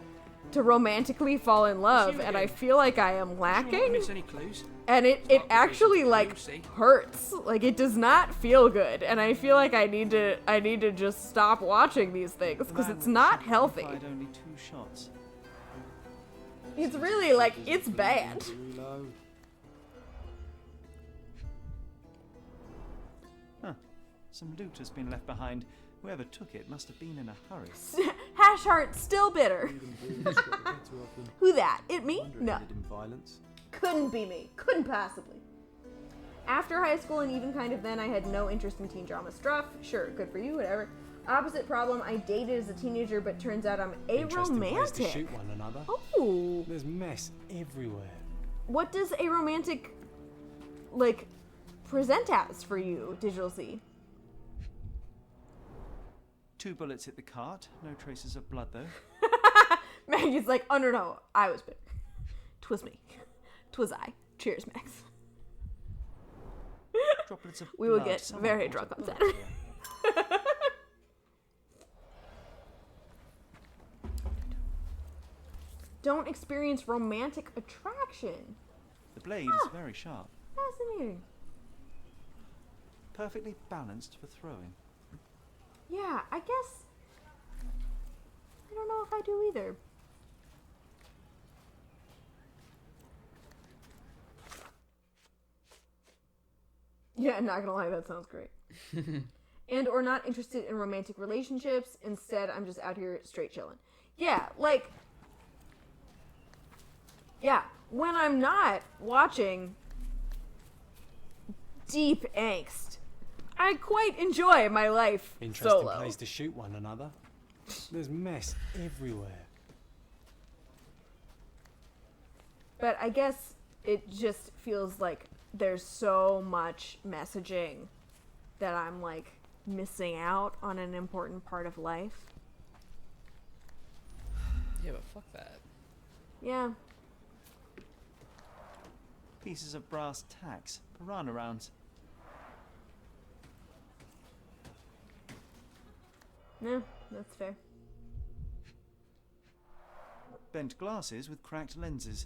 to romantically fall in love, and I feel like I am lacking. Miss any clues? And it actually like hurts. Like, it does not feel good, and I feel like I need to just stop watching these things because it's not healthy. Fired only 2 shots. It's really like, it's bad. Huh. Some loot has been left behind. Whoever took it must have been in a hurry. HashHeart still bitter. Who that? It me? No. Couldn't be me. Couldn't possibly. After high school and even kind of then, I had no interest in teen drama stuff. Sure, good for you, whatever. Opposite problem, I dated as a teenager, but turns out I'm aromantic. To shoot one another. Oh. There's mess everywhere. What does aromantic, like, present as for you, Digital C? 2 bullets hit the cart. No traces of blood, though. Maggie's like, oh no, I was bitter. 'Twas me. 'Twas I. Cheers, Max. Droplets of We will blood. get Someone very brought drunk a on bullet Saturday. here. Don't experience romantic attraction. The blade is very sharp. Fascinating. Perfectly balanced for throwing. Yeah, I guess. I don't know if I do either. Yeah, not gonna lie, that sounds great. And or not interested in romantic relationships. Instead, I'm just out here straight chilling. Yeah, like. Yeah, when I'm not watching deep angst, I quite enjoy my life Interesting solo. place to shoot one another. There's mess everywhere. But I guess it just feels like there's so much messaging that I'm like missing out on an important part of life. Yeah, but fuck that. Yeah. Pieces of brass tacks. Piranha rounds. Yeah, that's fair. Bent glasses with cracked lenses.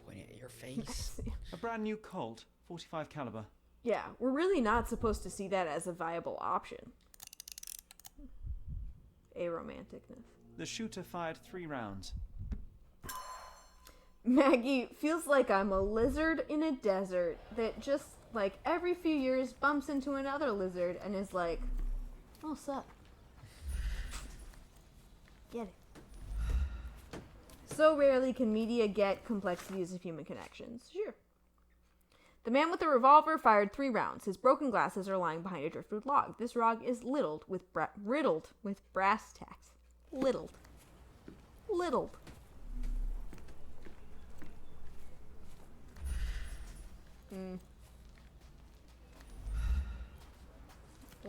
Pointing at your face. A brand new Colt, 45 caliber. Yeah, we're really not supposed to see that as a viable option. Aromanticness. The shooter fired 3 rounds. Maggie feels like I'm a lizard in a desert that just, like, every few years bumps into another lizard and is like, oh, sup? Get it. So rarely can media get complexities of human connections. Sure. The man with the revolver fired 3 rounds. His broken glasses are lying behind a driftwood log. This log is riddled with brass tacks. Littled. A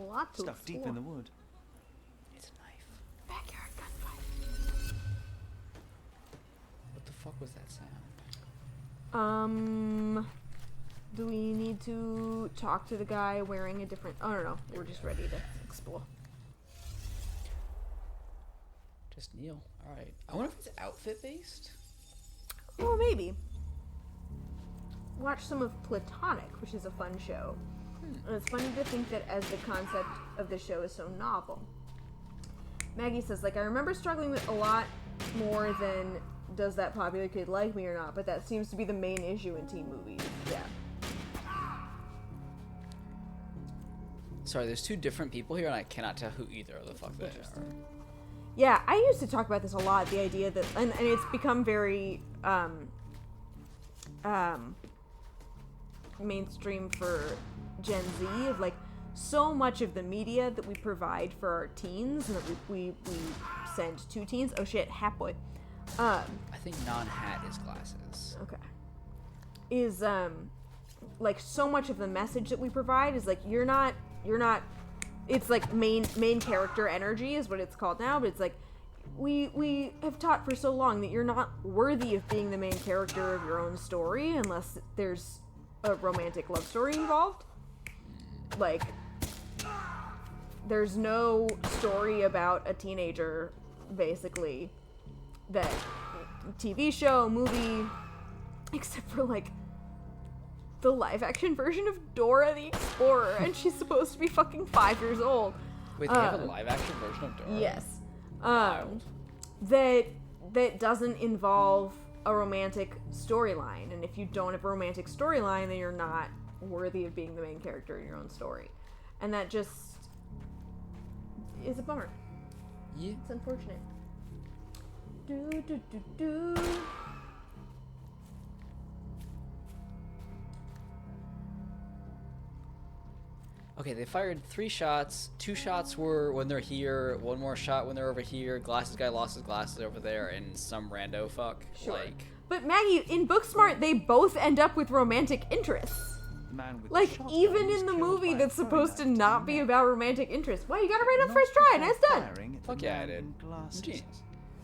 lot to Stuck deep in the wood. It's a knife. Backyard gunfight. What the fuck was that sound? Do we need to talk to the guy wearing a different... Oh, no. We're just ready to explore. Just Neil. Alright. I wonder if it's outfit based? Oh, maybe. Watch some of Platonic, which is a fun show. And it's funny to think that as the concept of the show is so novel. Maggie says, like, I remember struggling with a lot more than does that popular kid like me or not, but that seems to be the main issue in teen movies. Yeah. Sorry, there's 2 different people here and I cannot tell who either of the fuck they are. Yeah, I used to talk about this a lot, the idea that, and it's become very, mainstream for Gen Z, of like, so much of the media that we provide for our teens and that we send to teens. Oh shit, hat boy. I think non-hat is glasses. Okay. Is, like, so much of the message that we provide is like, you're not, it's like main character energy is what it's called now, but it's like, we have taught for so long that you're not worthy of being the main character of your own story unless there's a romantic love story involved. Like, there's no story about a teenager, basically, that TV show, movie, except for, like, the live-action version of Dora the Explorer, and she's supposed to be fucking 5 years old. Wait, they have a live-action version of Dora? Yes. Wild. That doesn't involve a romantic storyline, and if you don't have a romantic storyline, then you're not worthy of being the main character in your own story. And that just is a bummer. Yeah. It's unfortunate. Do. Okay, they fired 3 shots. 2 shots were when they're here, 1 more shot when they're over here. Glasses guy lost his glasses over there, and some rando fuck. Sure. Like, But Maggie, in Booksmart, they both end up with romantic interests. The man with Like, the shotgun even was in the killed movie by a that's throwing supposed to knife not the be neck. about romantic interest. Wow, you got it right on Not first try. before Nice done. firing at the fuck yeah, I man did. in glasses. Genius.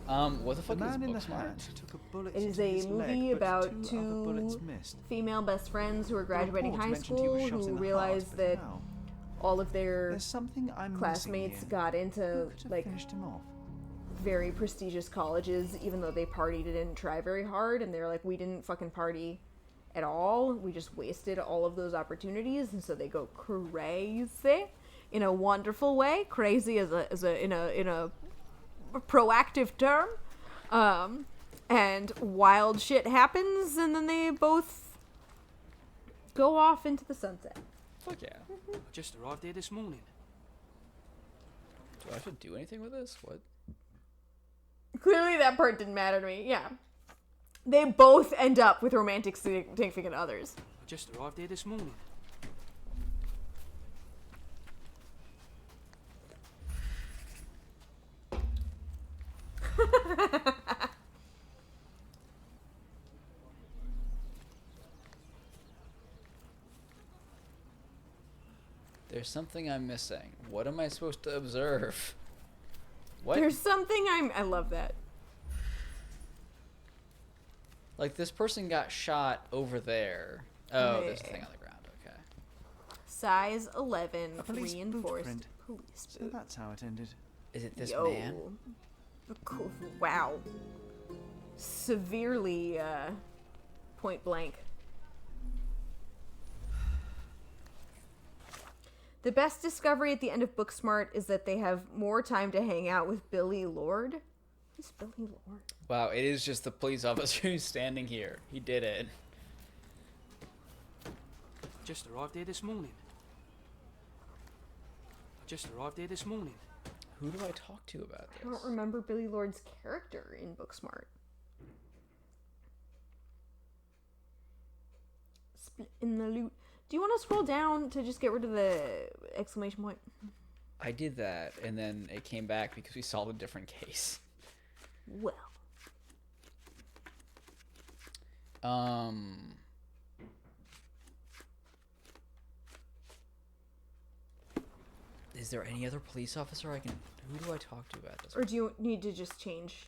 What the The fuck is man in the Booksmart? hat took a bullet It is to a his leg, movie but about 2 other bullets two missed. female best friends who are graduating Reports high mentioned he school was shot in who the realize heart, but that how? all of their There's something I'm classmates missing here. got into, Who could have like, finished him off? very prestigious colleges, even though they partied and didn't try very hard, and they're like, we didn't fucking party at all. We just wasted all of those opportunities, and so they go crazy in a wonderful way. Crazy in a proactive term. And wild shit happens, and then they both go off into the sunset. Fuck yeah. I just arrived here this morning. Do I have to do anything with this? What? Clearly that part didn't matter to me. Yeah. They both end up with romantic significant others. I just arrived here this morning. There's something I'm missing. What am I supposed to observe? What? There's something I love that. Like, this person got shot over there. Oh, there's a Okay. thing on the ground. Okay. Size 11 A police reinforced footprint. police So boot. that's how it ended. Is it this Yo. man? Cool. Wow. Severely point blank. The best discovery at the end of Booksmart is that they have more time to hang out with Billy Lord. Who's Billy Lord? Wow, it is just the police officer who's standing here. He did it. Just arrived here this morning. Who do I talk to about I don't this? remember Billy Lord's character in Booksmart. Split in the loot. Do you want to scroll down to just get rid of the exclamation point? I did that, and then it came back because we solved a different case. Well. Is there any other police officer I can... Who do I talk to about this? Or do you need to just change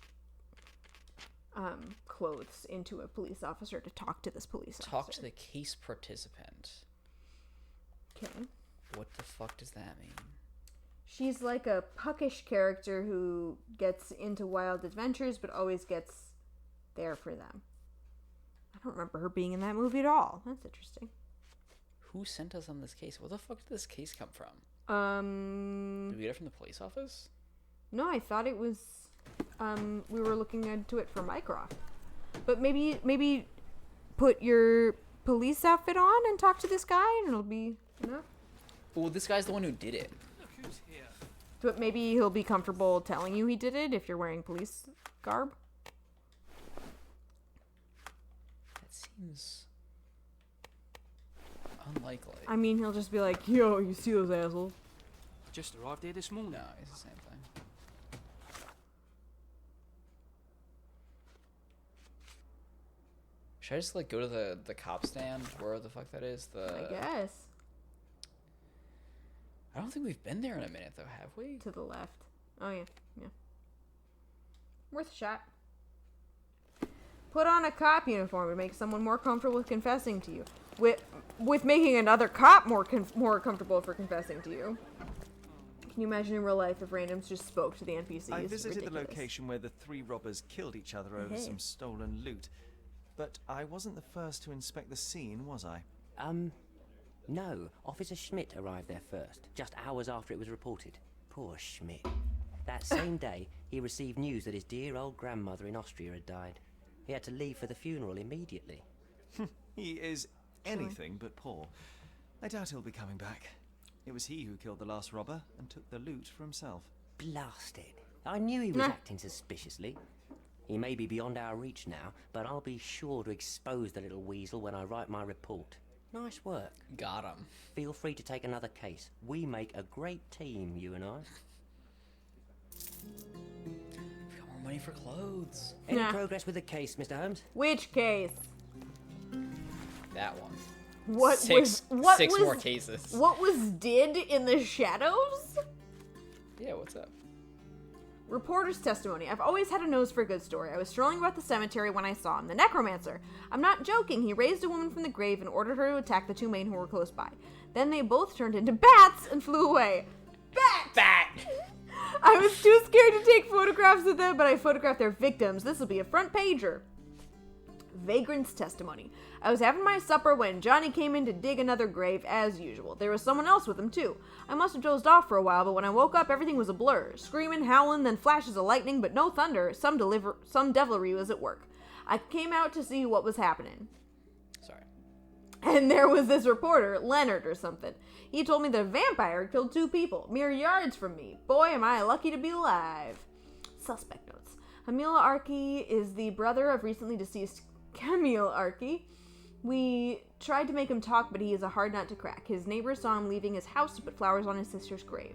clothes into a police officer to talk to this police officer? Talk to the case participant. Okay. What the fuck does that mean? She's like a puckish character who gets into wild adventures but always gets there for them. I don't remember her being in that movie at all. That's interesting. Who sent us on this case? Where the fuck did this case come from? Did we get it from the police office? No, I thought it was we were looking into it for Mycroft. But maybe put your police outfit on and talk to this guy and it'll be enough. Well, this guy's the one who did it. Look who's here. But maybe he'll be comfortable telling you he did it if you're wearing police garb. That seems unlikely. I mean, he'll just be like, yo, you see those assholes? Just arrived here this morning. No, it's the same thing. Should I just like go to the cop stand, where the fuck that is? I guess. I don't think we've been there in a minute though, have we? To the left. Oh, yeah. Yeah. Worth a shot. Put on a cop uniform to make someone more comfortable with confessing to you. With making another cop more comfortable for confessing to you. Can you imagine in real life if randoms just spoke to the NPCs? I visited the Ridiculous. location where the three robbers killed each other over Hey. some stolen loot. But I wasn't the first to inspect the scene, was I? No. Officer Schmidt arrived there first, just hours after it was reported. Poor Schmidt. That same day, he received news that his dear old grandmother in Austria had died. He had to leave for the funeral immediately. He is anything but poor. I doubt he'll be coming back. It was he who killed the last robber and took the loot for himself. Blasted. I knew he was acting suspiciously. He may be beyond our reach now, but I'll be sure to expose the little weasel when I write my report. Nice work. Got him. Feel free to take another case. We make a great team, you and I. We've got more money for clothes. Any Nah. progress with the case, Mr. Holmes? Which case? That one. What Six was more cases. What was did in the shadows? Yeah, what's up? Reporter's testimony. I've always had a nose for a good story. I was strolling about the cemetery when I saw him, the necromancer. I'm not joking. He raised a woman from the grave and ordered her to attack the two men who were close by. Then they both turned into bats and flew away. Bat! Bat! I was too scared to take photographs of them, but I photographed their victims. This will be a front pager. Vagrant's testimony. I was having my supper when Johnny came in to dig another grave, as usual. There was someone else with him, too. I must have dozed off for a while, but when I woke up, everything was a blur. Screaming, howling, then flashes of lightning, but no thunder. Some devilry was at work. I came out to see what was happening. Sorry. And there was this reporter, Leonard or something. He told me that a vampire killed two people, mere yards from me. Boy, am I lucky to be alive. Suspect notes. Hamila Arki is the brother of recently deceased Camille Arki. We tried to make him talk, but he is a hard nut to crack. His neighbors saw him leaving his house to put flowers on his sister's grave.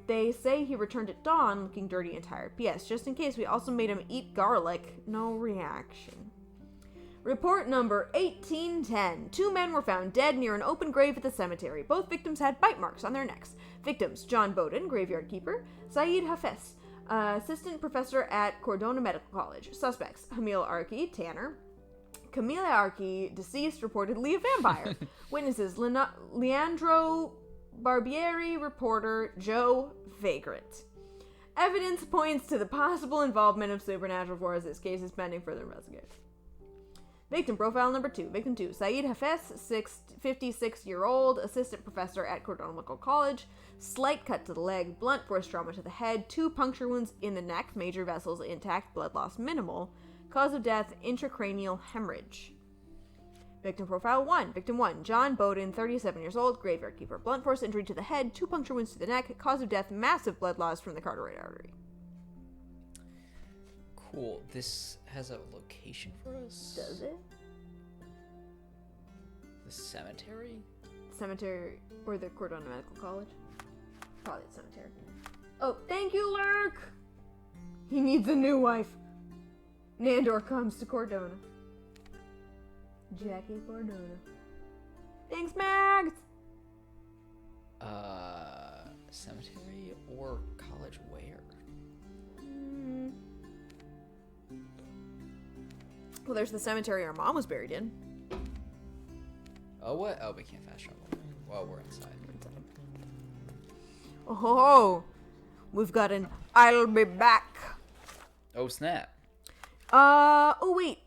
They say he returned at dawn looking dirty and tired. P.S. Just in case, we also made him eat garlic. No reaction. Report number 1810. 2 men were found dead near an open grave at the cemetery. Both victims had bite marks on their necks. Victims: John Bowden, graveyard keeper; Saeed Hafez, assistant professor at Cordona Medical College. Suspects: Hamil Arki, tanner; Camila Arki, deceased, reportedly a vampire. Witnesses: Leandro Barbieri, reporter; Joe, vagrant. Evidence points to the possible involvement of supernatural forces. This case is pending further investigation. Victim profile number 2. Victim 2. Saeed Hafez, 56-year-old, assistant professor at Cordona Medical College. Slight cut to the leg, blunt force trauma to the head, 2 puncture wounds in the neck, major vessels intact, blood loss minimal. Cause of death, intracranial hemorrhage. Victim profile 1. Victim 1. John Bowden, 37 years old, graveyard keeper. Blunt force injury to the head, 2 puncture wounds to the neck. Cause of death, massive blood loss from the carotid artery. Cool. This has a location for us? Does it? The cemetery? Cemetery or the Cordona Medical College? Probably the cemetery. Oh, thank you, Lurk! He needs a new wife. Nandor comes to Cordona. Jackie Cordona. Thanks, Mags! Cemetery or college where? Well, there's the cemetery our mom was buried in. Oh, what? Oh, we can't fast travel. Well, we're inside. Oh, we've got an I'll be back. Oh, snap. Oh, wait.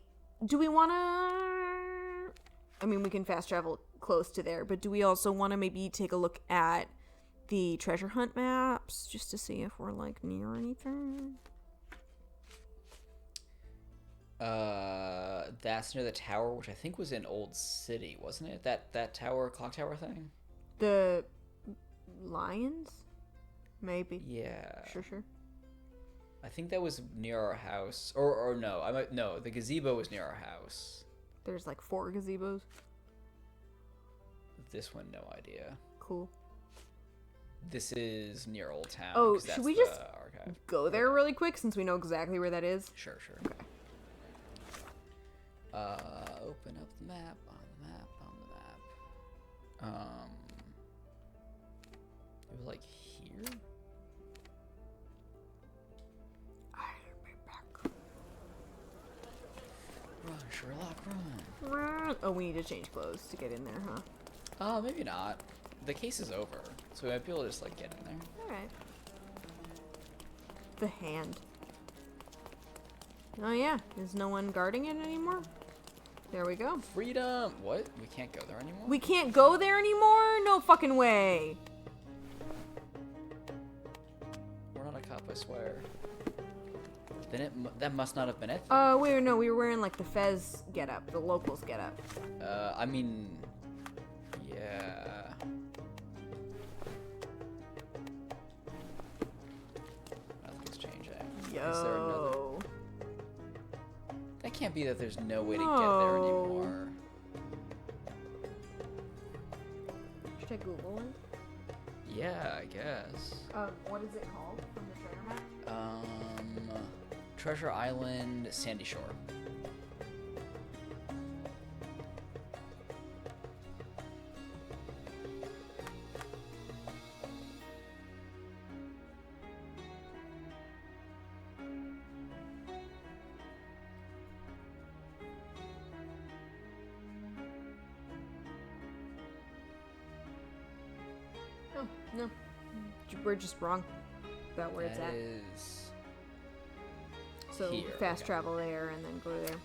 Do we want to... I mean, we can fast travel close to there, but do we also want to maybe take a look at the treasure hunt maps just to see if we're, like, near anything? That's near the tower, which I think was in Old City, wasn't it? That tower, clock tower thing? The lions? Maybe. Yeah. Sure. I think that was near our house. Or no, no, the gazebo was near our house. There's like 4 gazebos. This one, no idea. Cool. This is near Old Town. Oh, 'cause should that's we the just archive. go there really quick since we know exactly where that is? Sure. Okay. Open up the map, on the map. It was like here? I'll be back. Run, Sherlock, run. Oh, we need to change clothes to get in there, huh? Oh, maybe not. The case is over, so we might be able to just like get in there. Alright. The hand. Oh yeah, is no one guarding it anymore? There we go. Freedom! What? We can't go there anymore? We can't go there anymore? No fucking way. We're not a cop, I swear. Then that must not have been it. Wait, no, we were wearing like the Fez getup, the locals getup. I mean, yeah. Nothing's changing. Yo. Is there another? That can't be that there's no way to get there anymore. Should I Google it? Yeah, I guess. What is it called from the treasure map? Treasure Island, Sandy Shore. Oh, no. We're just wrong about where it's That at. is So here, fast okay. travel there and then go there.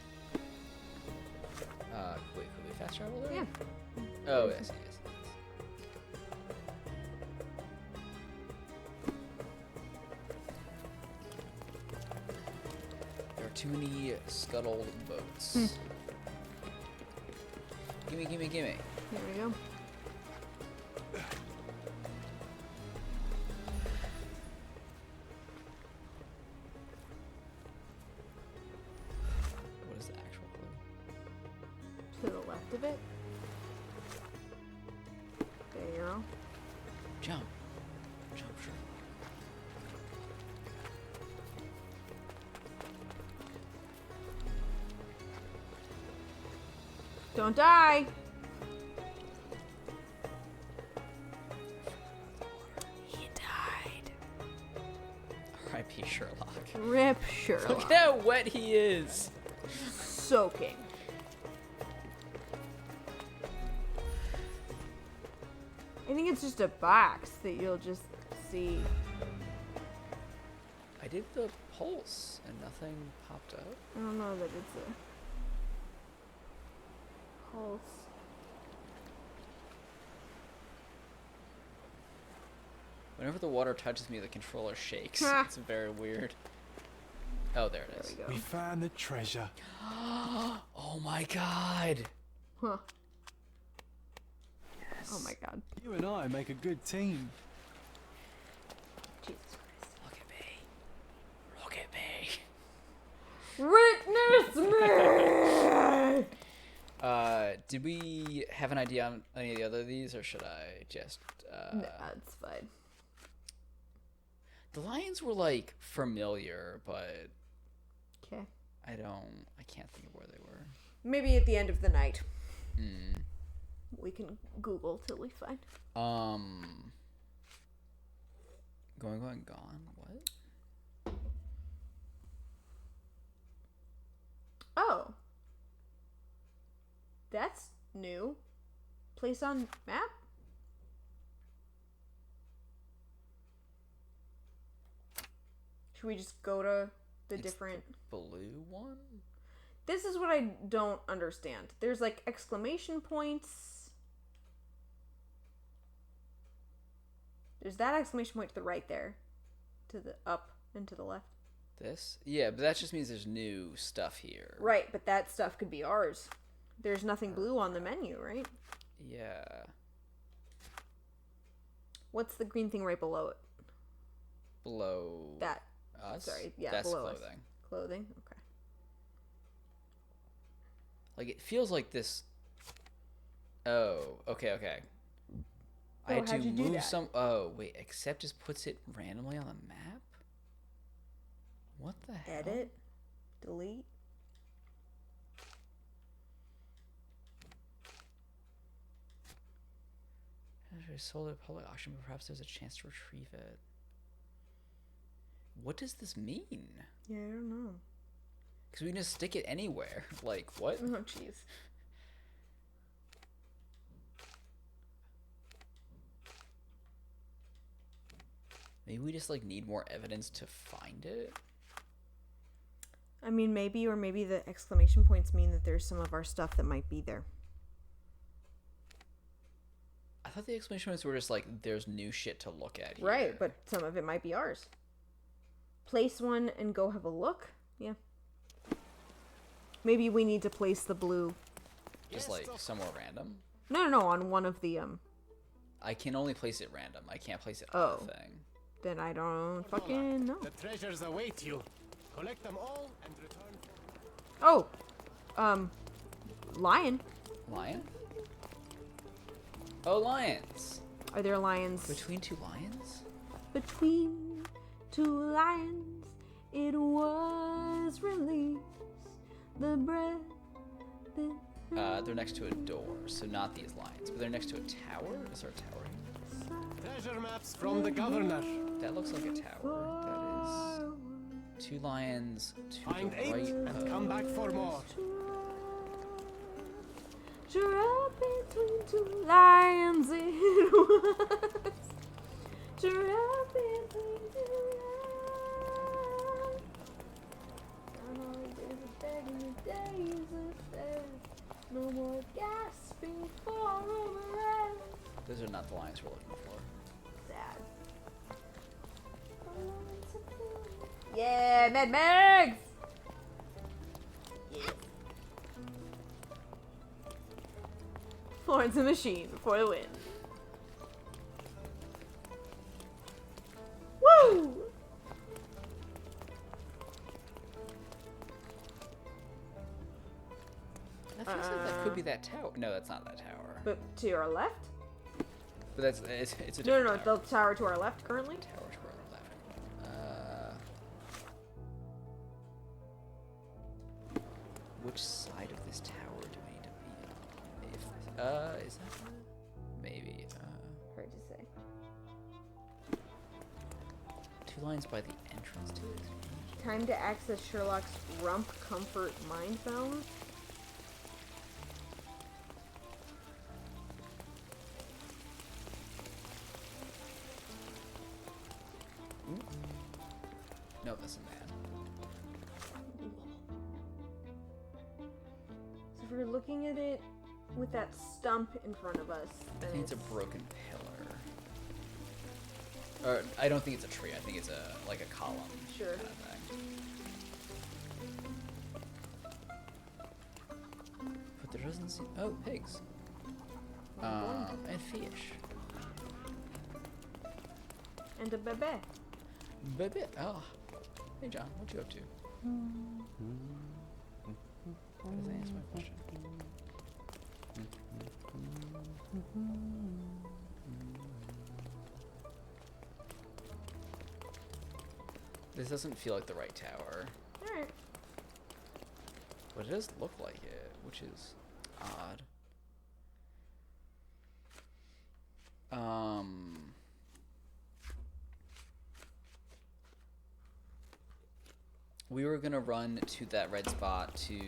Wait, could we fast travel there? Yeah. Oh, yes. There are too many scuttled boats. Gimme. Here we go. What is the actual clue? To the left of it. There. Jump, sure. Don't die. He died. R.I.P. Sherlock. Rip Sherlock. Look at how wet he is. Soaking. I think it's just a box that you'll just see. I did the pulse and nothing popped up. I don't know that it's a pulse. Whenever the water touches me, the controller shakes. Ha. It's very weird. Oh, there it is. There We we go. found the treasure. Oh my god. Huh. Yes. Oh my god. You and I make a good team. Jesus Christ. Look at me. Look at me. Witness me! Did we have an idea on any of the other of these, or should I just, Nah, it's fine. The lions were, like, familiar, but Okay. I can't think of where they were. Maybe at the end of the night. Hmm. We can Google till we find. Going, gone. What? Oh. That's new. Place on map? Should we just go to the It's different... Blue one? This is what I don't understand. There's like exclamation points. There's that exclamation point to the right there. To the up and to the left. This? Yeah, but that just means there's new stuff here. Right, but that stuff could be ours. There's nothing blue on the menu, right? Yeah. What's the green thing right below it? Below That. us? Sorry, yeah, That's below us. clothing. Clothing? Okay. Like, it feels like this... Oh, okay. I had to how'd you do move that? some... Oh, wait. Accept just puts it randomly on the map? What the hell? Edit. Delete. It's sold at public auction, but perhaps there's a chance to retrieve it. What does this mean? Yeah, I don't know. Because we can just stick it anywhere. Like, what? Oh, jeez. Maybe we just, like, need more evidence to find it? I mean, maybe, or maybe the exclamation points mean that there's some of our stuff that might be there. I thought the explanation was were just like, there's new shit to look at here. Right, but some of it might be ours. Place one and go have a look. Yeah. Maybe we need to place the blue. Just like somewhere random? No, on one of the I can only place it random. I can't place it Oh. on the thing. Then I don't fucking know. The treasures await you. Collect them all and return Oh, lion. Lion? Oh, lions. Are there lions? Between two lions? Between two lions, it was released. The breath. They're next to a door, so not these lions. But they're next to a tower? Is there a tower here? treasure maps from the governor. That looks like a tower. That is... Two lions to Find the 8 right and of... come back for more. Trapped between two lions, it was. Trapped between two lions. I know there's a bed in the days of there. No more gasping for a breath. Those are not the lions we're looking for. Sad. Yeah, Mad Max! Yeah. Florence and Machine for the win. Woo! That feels like that could be that tower. No, that's not that tower. But to your left? But that's it's a No, different no, tower. the tower to our left currently? Tower to our left. Which side of this tower do we need to be on? Is that good? Maybe. Hard to say. 2 lines by the entrance to it. Time to access Sherlock's rump comfort mind zone. No, that's a man. So if we're looking at it with that stump in front of us, I then think it's a broken pillar. Or I don't think it's a tree. I think it's like a column. Sure. Kind of thing. But there doesn't seem. Oh, pigs. And fish. and a bebe. Baby. Oh. Hey, John. What you up to? That doesn't answer my question. This doesn't feel like the right tower. Alright. But it does look like it, which is odd. We were gonna run to that red spot to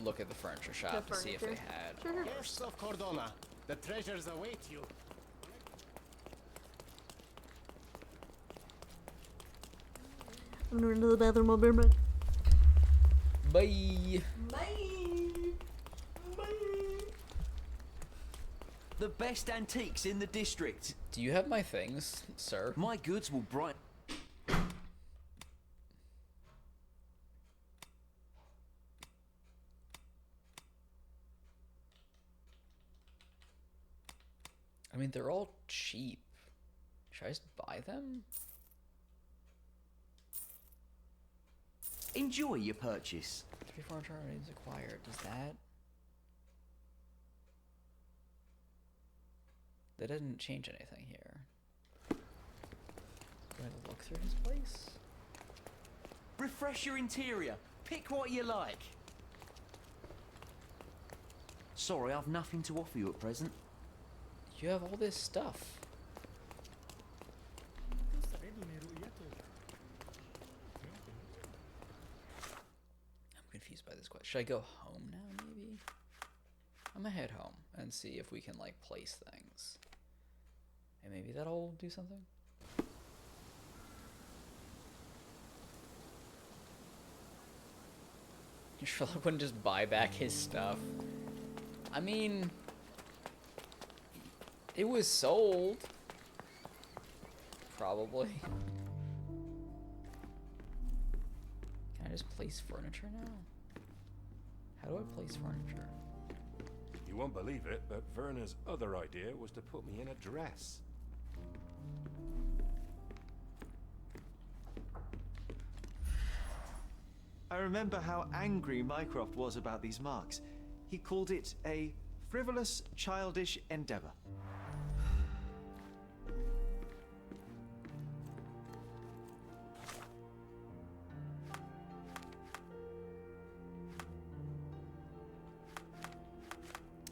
look at the furniture shop to see if they furniture? had. Sure. Guests of Cordona, the treasures await you. I'm gonna run to the bathroom. I'll be right back. Bye. Bye. Bye. The best antiques in the district. Do you have my things, sir? My goods will bright. I mean, they're all cheap. Should I just buy them? Enjoy your purchase. 3 furniture items acquired. Does that? That doesn't change anything here. Do I have to look through his place? Refresh your interior. Pick what you like. Sorry, I've nothing to offer you at present. You have all this stuff. I'm confused by this question. Should I go home now, maybe? I'm gonna head home and see if we can, like, place things. And maybe that'll do something? Sherlock wouldn't just buy back his stuff. I mean... It was sold. Probably. Can I just place furniture now? How do I place furniture? You won't believe it, but Werner's other idea was to put me in a dress. I remember how angry Mycroft was about these marks. He called it a frivolous, childish endeavor.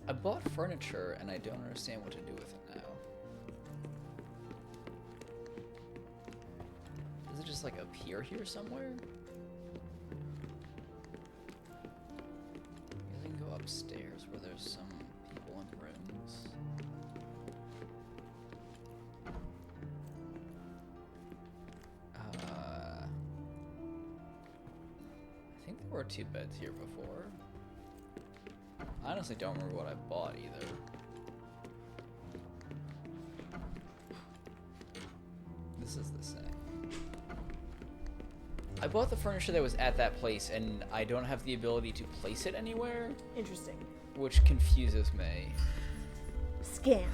I bought furniture and I don't understand what to do with it now. Does it just, like, appear here somewhere? I can go upstairs where there's some people in rooms. I think there were 2 beds here before. I honestly don't remember what I bought either. This is the same. I bought the furniture that was at that place, and I don't have the ability to place it anywhere, Interesting. which confuses me. Scammed.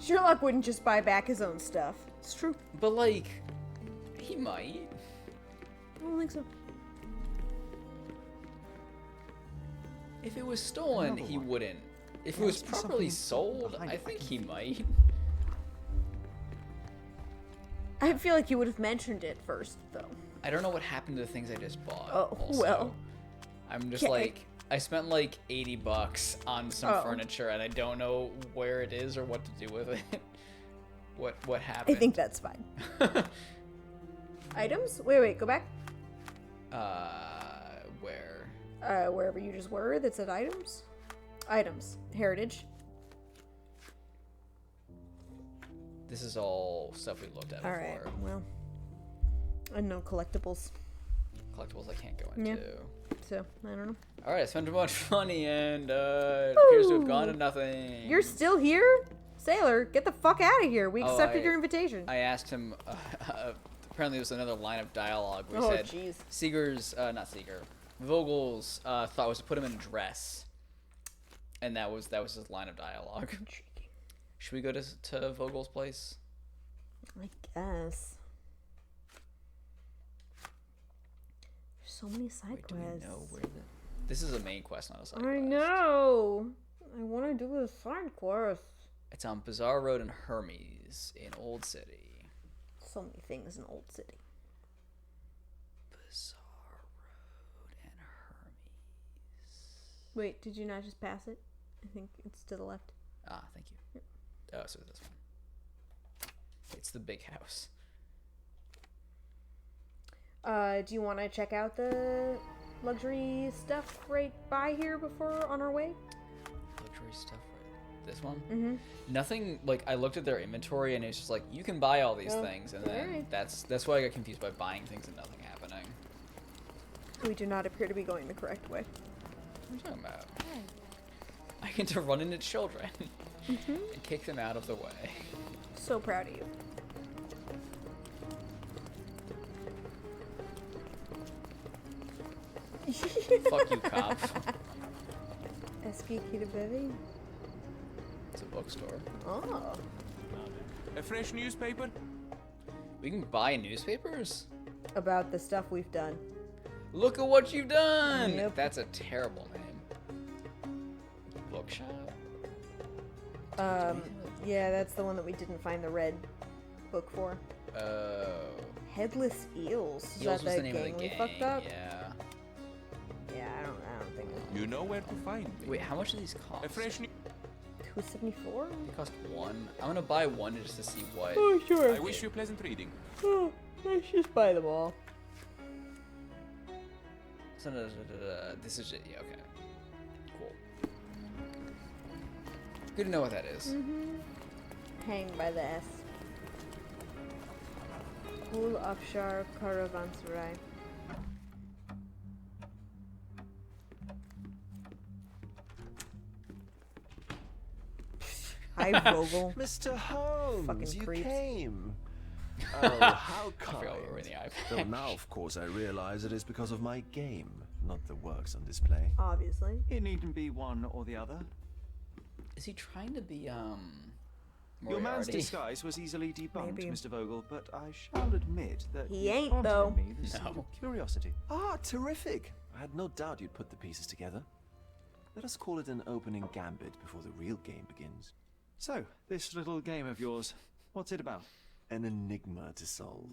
Sherlock wouldn't just buy back his own stuff. It's true. But, like, he might. I don't think so. If it was stolen, he wouldn't. If it was properly sold, I think he might. I feel like you would have mentioned it first, though. I don't know what happened to the things I just bought. Oh, also. well. I'm just Okay. like, I spent like $80 on some Oh. furniture, and I don't know where it is or what to do with it. What happened? I think that's fine. Items? Wait, go back. Where? Wherever you just were that said items. Items. Heritage. This is all stuff we looked at Alright, before. well. And no collectibles. Collectibles I can't go into. So, I don't know. Alright, I spent too much money and it appears to have gone to nothing. You're still here? Sailor, get the fuck out of here. We accepted your invitation. I asked him, apparently there was another line of dialogue where he said, jeez. Seeger's, not Seeger, Vogel's thought was to put him in a dress. And that was his line of dialogue. Should we go to Vogel's place? I guess. There's so many side Do we quests. know where this is a main quest, not a side I quest. know. I want to do the side quest. It's on Bazaar Road in Hermes in Old City. So many things in Old City. Bazaar Road and Hermes. Wait, did you not just pass it? I think it's to the left. Ah, thank you. Oh, so this one. It's the big house. Do you want to check out the luxury stuff right by here before on our way? Luxury stuff, right? This one? Mm-hmm. Nothing, like, I looked at their inventory and it's just like, you can buy all these things. And then alright. that's why I got confused by buying things and nothing happening. We do not appear to be going the correct way. What are you talking about? I get to run into children and kick them out of the way. So proud of you. Fuck you, cop. Eski Kiribebe? It's a bookstore. Oh. A fresh newspaper? We can buy newspapers? About the stuff we've done. Look at what you've done! Yep. That's a terrible name. Bookshop? Yeah, that's the one that we didn't find the red book for. Oh. Headless Eels. Is Eels that was the the name of the gang we gang, fucked up? yeah. Yeah, I don't think You know where to find me. Wait, how much do these cost? A fresh new... $2.74? They cost one. I'm gonna buy one just to see what. Oh, sure. I wish you pleasant reading. Oh, let's just buy them all. So, this is it. Yeah, okay. Cool. Good to know what that is. Hanged by the S. Cool offshore caravanserai. Hi, Vogel. Mr. Holmes, Fucking you creeps. came. Oh, how I forgot we were in kind. the eye Though patch. now, of course, I realize it is because of my game, not the works on display. Obviously. It needn't be one or the other. Is he trying to be Your man's Moriarty? disguise was easily debunked, Maybe. Mr. Vogel, but I shall admit that He you ain't, prompted though. in me the seed No. of curiosity. Ah, terrific. I had no doubt you'd put the pieces together. Let us call it an opening gambit before the real game begins. So, this little game of yours, what's it about? An enigma to solve.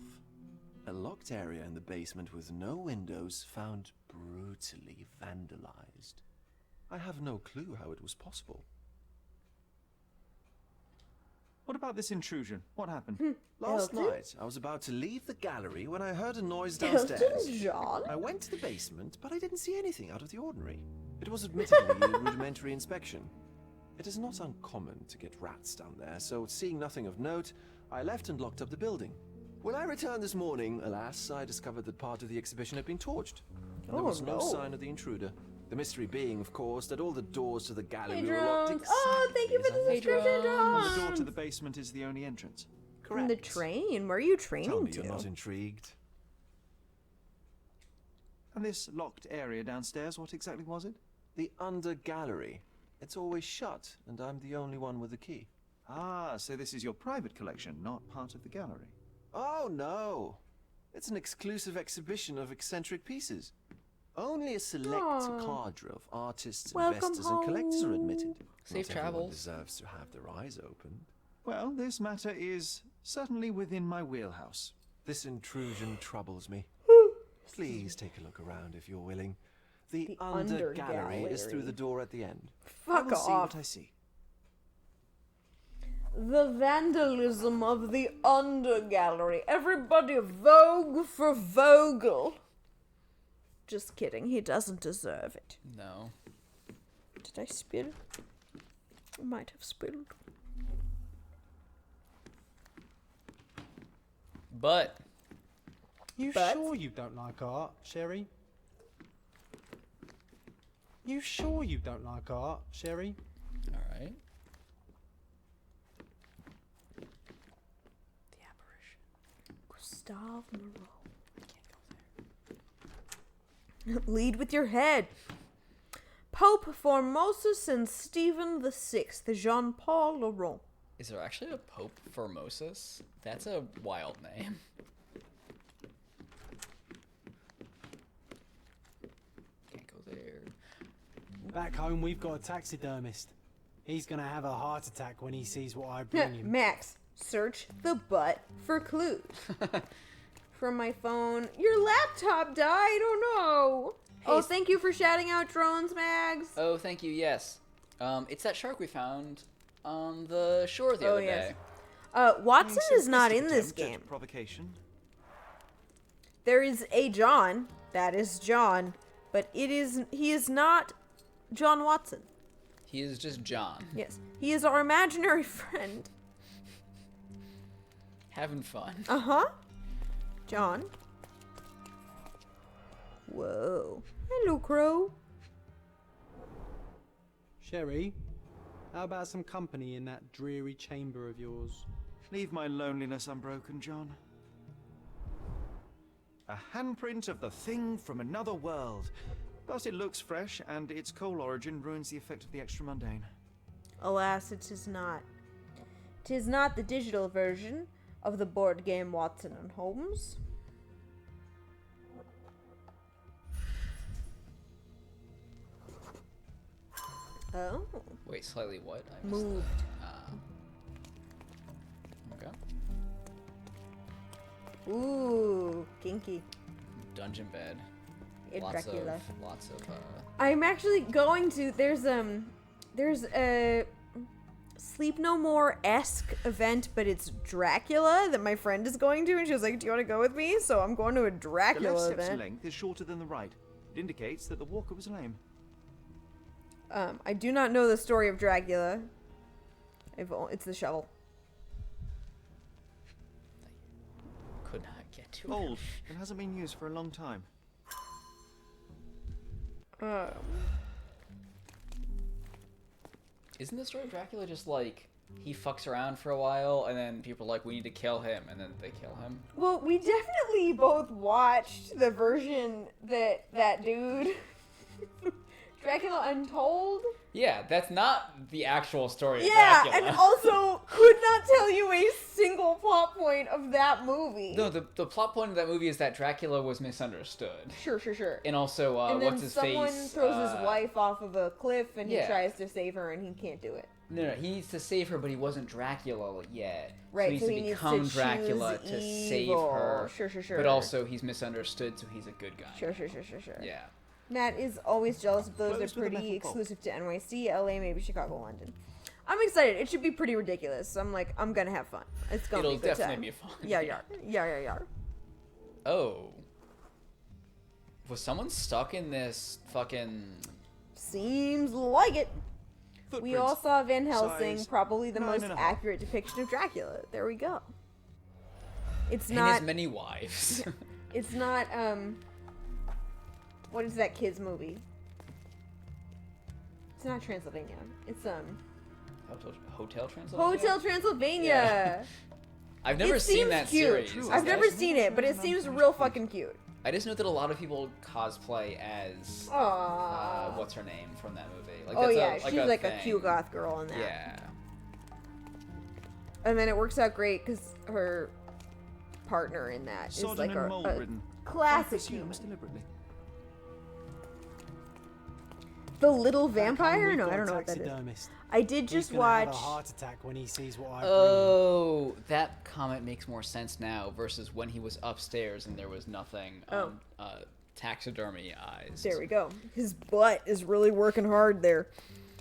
A locked area in the basement with no windows found brutally vandalized. I have no clue how it was possible. What about this intrusion? What happened? Last Elton? night, I was about to leave the gallery when I heard a noise Elton downstairs. John? I went to the basement, but I didn't see anything out of the ordinary. It was admittedly a rudimentary inspection. It is not uncommon to get rats down there, so seeing nothing of note, I left and locked up the building. When I returned this morning, alas, I discovered that part of the exhibition had been torched. And there Oh, was no no. sign of the intruder. The mystery being, of course, that all the doors to the gallery Hey, were locked drones. exactly Oh, thank you for as I the left subscription, them. drones. The door to the basement is the only entrance. From the train? Where are you training Tell me to? you're not intrigued. And this locked area downstairs, what exactly was it? The under gallery. It's always shut, and I'm the only one with the key. Ah, so this is your private collection, not part of the gallery. Oh, no. It's an exclusive exhibition of eccentric pieces. Only a select cadre of artists, Welcome investors, and collectors are admitted. Safe Not everyone travels. deserves to have their eyes opened. Well, this matter is certainly within my wheelhouse. This intrusion troubles me. Please take a look around if you're willing. The under gallery is through the door at the end. Fuck I will see off. what I see. The vandalism of the under gallery. Everybody vogue for Vogel. Just kidding. He doesn't deserve it. No. Did I spill? I might have spilled. But You But- sure you don't like art, Sherry? You sure you don't like art, Sherry? all right. The apparition. Gustave Moreau. Can't go there. Lead with your head. Pope Formosus and Stephen VI, Jean-Paul Laurent. Is there actually a Pope Formosus? That's a wild name. Can't go there. Back home, we've got a taxidermist. He's gonna have a heart attack when he sees what I bring him. Max, search the butt for clues. From my phone. Your laptop died. Oh no. Oh, thank you for shouting out drones, Mags. Oh, thank you. Yes. It's that shark we found on the shore the other day. Watson is not in this game. Provocation. There is a John. That is John. But he is not John Watson. He is just John. Yes. He is our imaginary friend. Having fun. Uh-huh. John. Whoa. Hello, Crow. Sherry, how about some company in that dreary chamber of yours? Leave my loneliness unbroken, John. A handprint of the thing from another world. Plus it looks fresh, and its coal origin ruins the effect of the extra mundane. Alas, it is not. 'Tis not the digital version of the board game Watson and Holmes. Oh. Wait, slightly what? I missed Moved. Okay. Ooh, kinky. Dungeon bed. In Lots Dracula. of I'm actually going to. There's a Sleep No More-esque event, but it's Dracula that my friend is going to, and she was like, "Do you want to go with me?" So I'm going to a The Dracula left step's event. length is shorter than the right. It indicates that the walker was lame. I do not know the story of Dracula. It's the shovel. could not get to. Old. It hasn't been used for a long time. Isn't the story of Dracula just like he fucks around for a while and then people are like, we need to kill him, and then they kill him? Well, we definitely both watched the version that dude Dracula Untold. Yeah, that's not the actual story of Yeah, Dracula. and also could not tell you a single plot point of that movie. No, the plot point of that movie is that Dracula was misunderstood. Sure. And also, and then what's his someone face? throws his wife off of a cliff, and yeah. he tries to save her, and he can't do it. No, he needs to save her, but he wasn't Dracula yet. Right, so he needs to become Dracula choose to save evil. her. Sure. But also, he's misunderstood, so he's a good guy. Sure. Yeah. Matt is always jealous of those. Close They're with a pretty metal bolt. exclusive to NYC, LA, maybe Chicago, London. I'm excited. It should be pretty ridiculous. I'm gonna have fun. It's gonna It'll be a good definitely time. be fun. Yeah. Oh. Was someone stuck in this fucking... Seems like it. We Footprints. all saw Van Helsing, Size probably the most 9.5. accurate depiction of Dracula. There we go. It's And not. his many wives. It's not. What is that kids movie? It's not Transylvania. It's Hotel Transylvania? Hotel Transylvania. Yeah. I've never It seen seems that cute. series. I've never seen it, but it seems real fucking cute. I just know that a lot of people cosplay as Aww. what's her name from that movie. Like, Oh that's yeah, a she's like a thing. cute goth girl in that. Yeah. And then it works out great because her partner in that is Sodden like and a mold-ridden. classic human. Consumes deliberately. The Little Back home, Vampire? we've No, got I a don't know what that is. taxidermist. I did He's just gonna watch. have a heart attack when he sees what I bring. Oh, that comment makes more sense now versus when he was upstairs and there was nothing taxidermy-ized. There we go. His butt is really working hard there.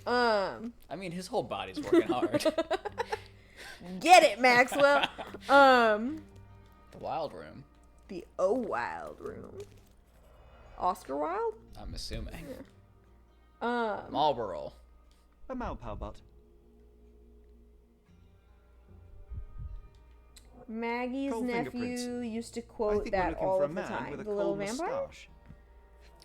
I mean, his whole body's working hard. Get it, Maxwell. The Wild Room. The Wild Room. Oscar Wilde? I'm assuming. Yeah. Marlboro. A Malpal butt. Maggie's Cold fingerprints. nephew used to I quote think we're that looking all for a of the man time. with a The little cold vampire? moustache.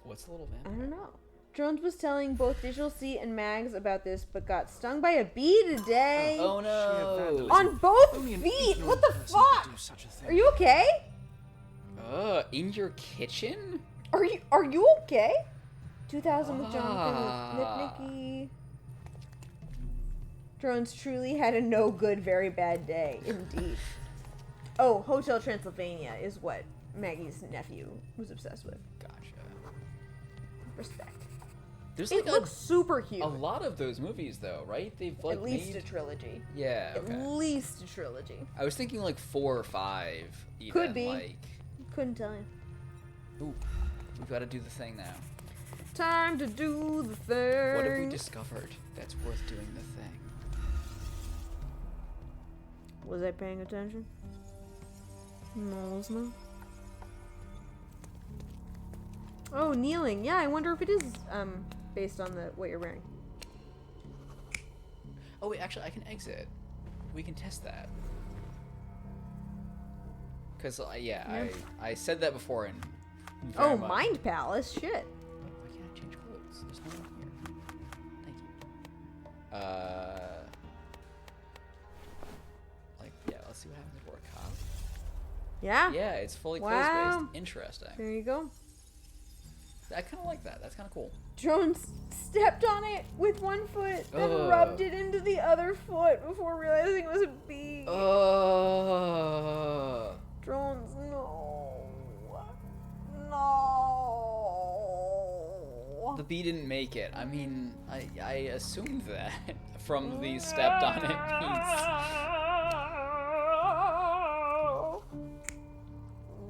What's the little I vampire? don't know. Jones was telling both Digital C and Mags about this, but got stung by a bee today. Oh no! On both Only an feet! ignorant What the person could fuck? do such a thing. Are you okay? In your kitchen? Are you okay? 2000 with Jonathan with Nicky. Drones truly had a no good, very bad day, indeed. Oh, Hotel Transylvania is what Maggie's nephew was obsessed with. Gotcha. Respect. There's It like looks super cute. a lot of those movies, though, right? They've like At least made... a trilogy. Yeah. Okay. At least a trilogy. I was thinking like 4 or 5. Even, Could be. Like... Couldn't tell you. Ooh, we've got to do the thing now. Time to do the thing. What have we discovered that's worth doing the thing? Was I paying attention? No. Oh, kneeling. Yeah, I wonder if it is based on the what you're wearing. Oh wait, actually, I can exit. We can test that. Cause Yeah. I said that before and. Oh, Mind Palace. Shit. Why can't I change clothes? There's no one here. Thank you. Like, yeah, let's see what happens if we're a cop. Yeah. Yeah, it's fully Wow. clothes-based. Interesting. There you go. I kind of like that. That's kind of cool. Jones stepped on it with one foot, then Ugh. rubbed it into the other foot before realizing it was a bee. Jones, no. No. The bee didn't make it. I mean, I assumed that from the stepped on it piece.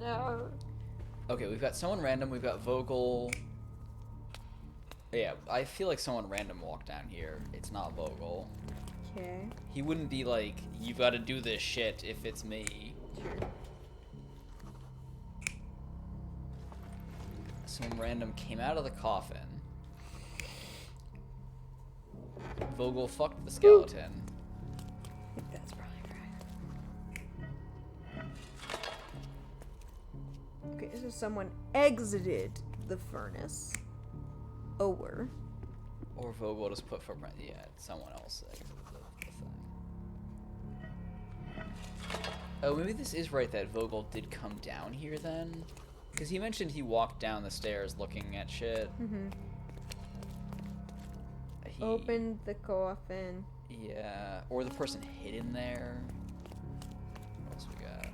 No. Okay, we've got someone random. We've got Vogel. Yeah, I feel like someone random walked down here. It's not Vogel. Okay. He wouldn't be like, you gotta do this shit if it's me. Sure. Someone random came out of the coffin. Vogel fucked the skeleton. I think that's probably right. Okay, so someone exited the furnace. Or Vogel just put footprint. Yeah, someone else exited the thing. Oh, maybe this is right that Vogel did come down here then? Because he mentioned he walked down the stairs looking at shit. Mm-hmm. Opened the coffin. Yeah, or the person hid in there. What else we got?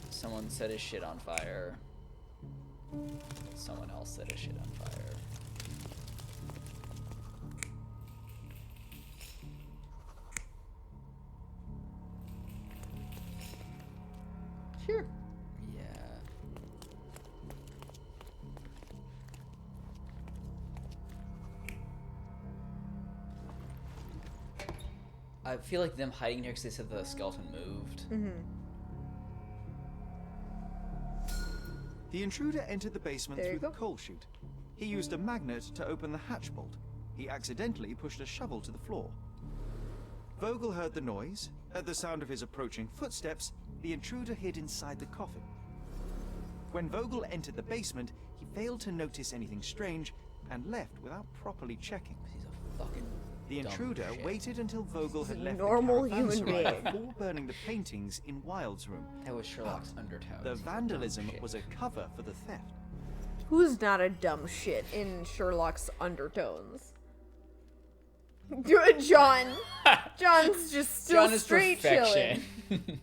Someone set his shit on fire. Someone else set his shit on fire. Sure. Yeah. I feel like them hiding here because they said the skeleton moved. Mm-hmm. The intruder entered the basement There you through the go. coal chute. He used a magnet to open the hatch bolt. He accidentally pushed a shovel to the floor. Vogel heard the noise. At the sound of his approaching footsteps, the intruder hid inside the coffin. When Vogel entered the basement, he failed to notice anything strange and left without properly checking. He's a fucking The dumb intruder shit. waited until Vogel had He's a left normal the caravan human site being. before burning the paintings in Wilde's room. That was Sherlock's undertones. The He's a dumb vandalism shit. was a cover for the theft. Who's not a dumb shit in Sherlock's undertones? John. John's just still John is straight chilling. perfection.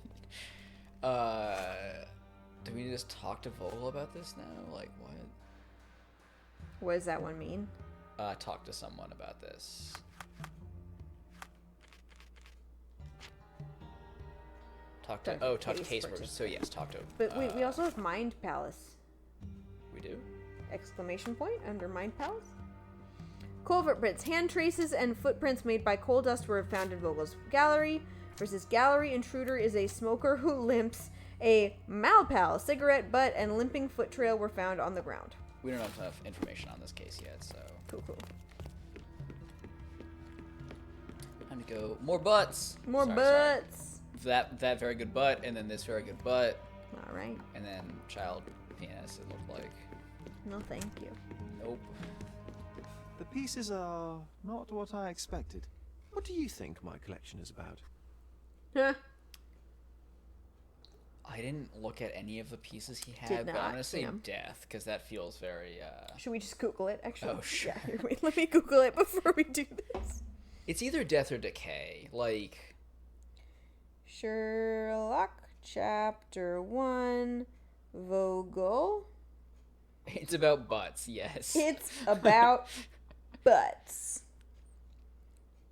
Do we just talk to Vogel about this now? Like, what? What does that one mean? Talk to someone about this. Talk to Talk to case case person. So yes, talk to. But wait, we also have Mind Palace. Exclamation point under Mind Pals. Coal footprints. Hand traces and footprints made by coal dust were found in Vogel's gallery. Versus gallery intruder is a smoker who limps. A Malpal cigarette butt and limping foot trail were found on the ground. We don't have enough information on this case yet, so. Cool. Time to go. More butts. More butts. Sorry. That very good butt, and then this very good butt. All right. And then child penis, it looked like. No, thank you. Nope. The pieces are not what I expected. What do you think my collection is about? Huh. I didn't look at any of the pieces he Did had, but I'm not, gonna say yeah. death, because that feels very, Should we just Google it, actually? Oh, sure. Yeah, here, wait, let me Google it before we do this. It's either death or decay. Like... Sherlock, Chapter 1, Vogel. It's about butts, yes. It's about butts.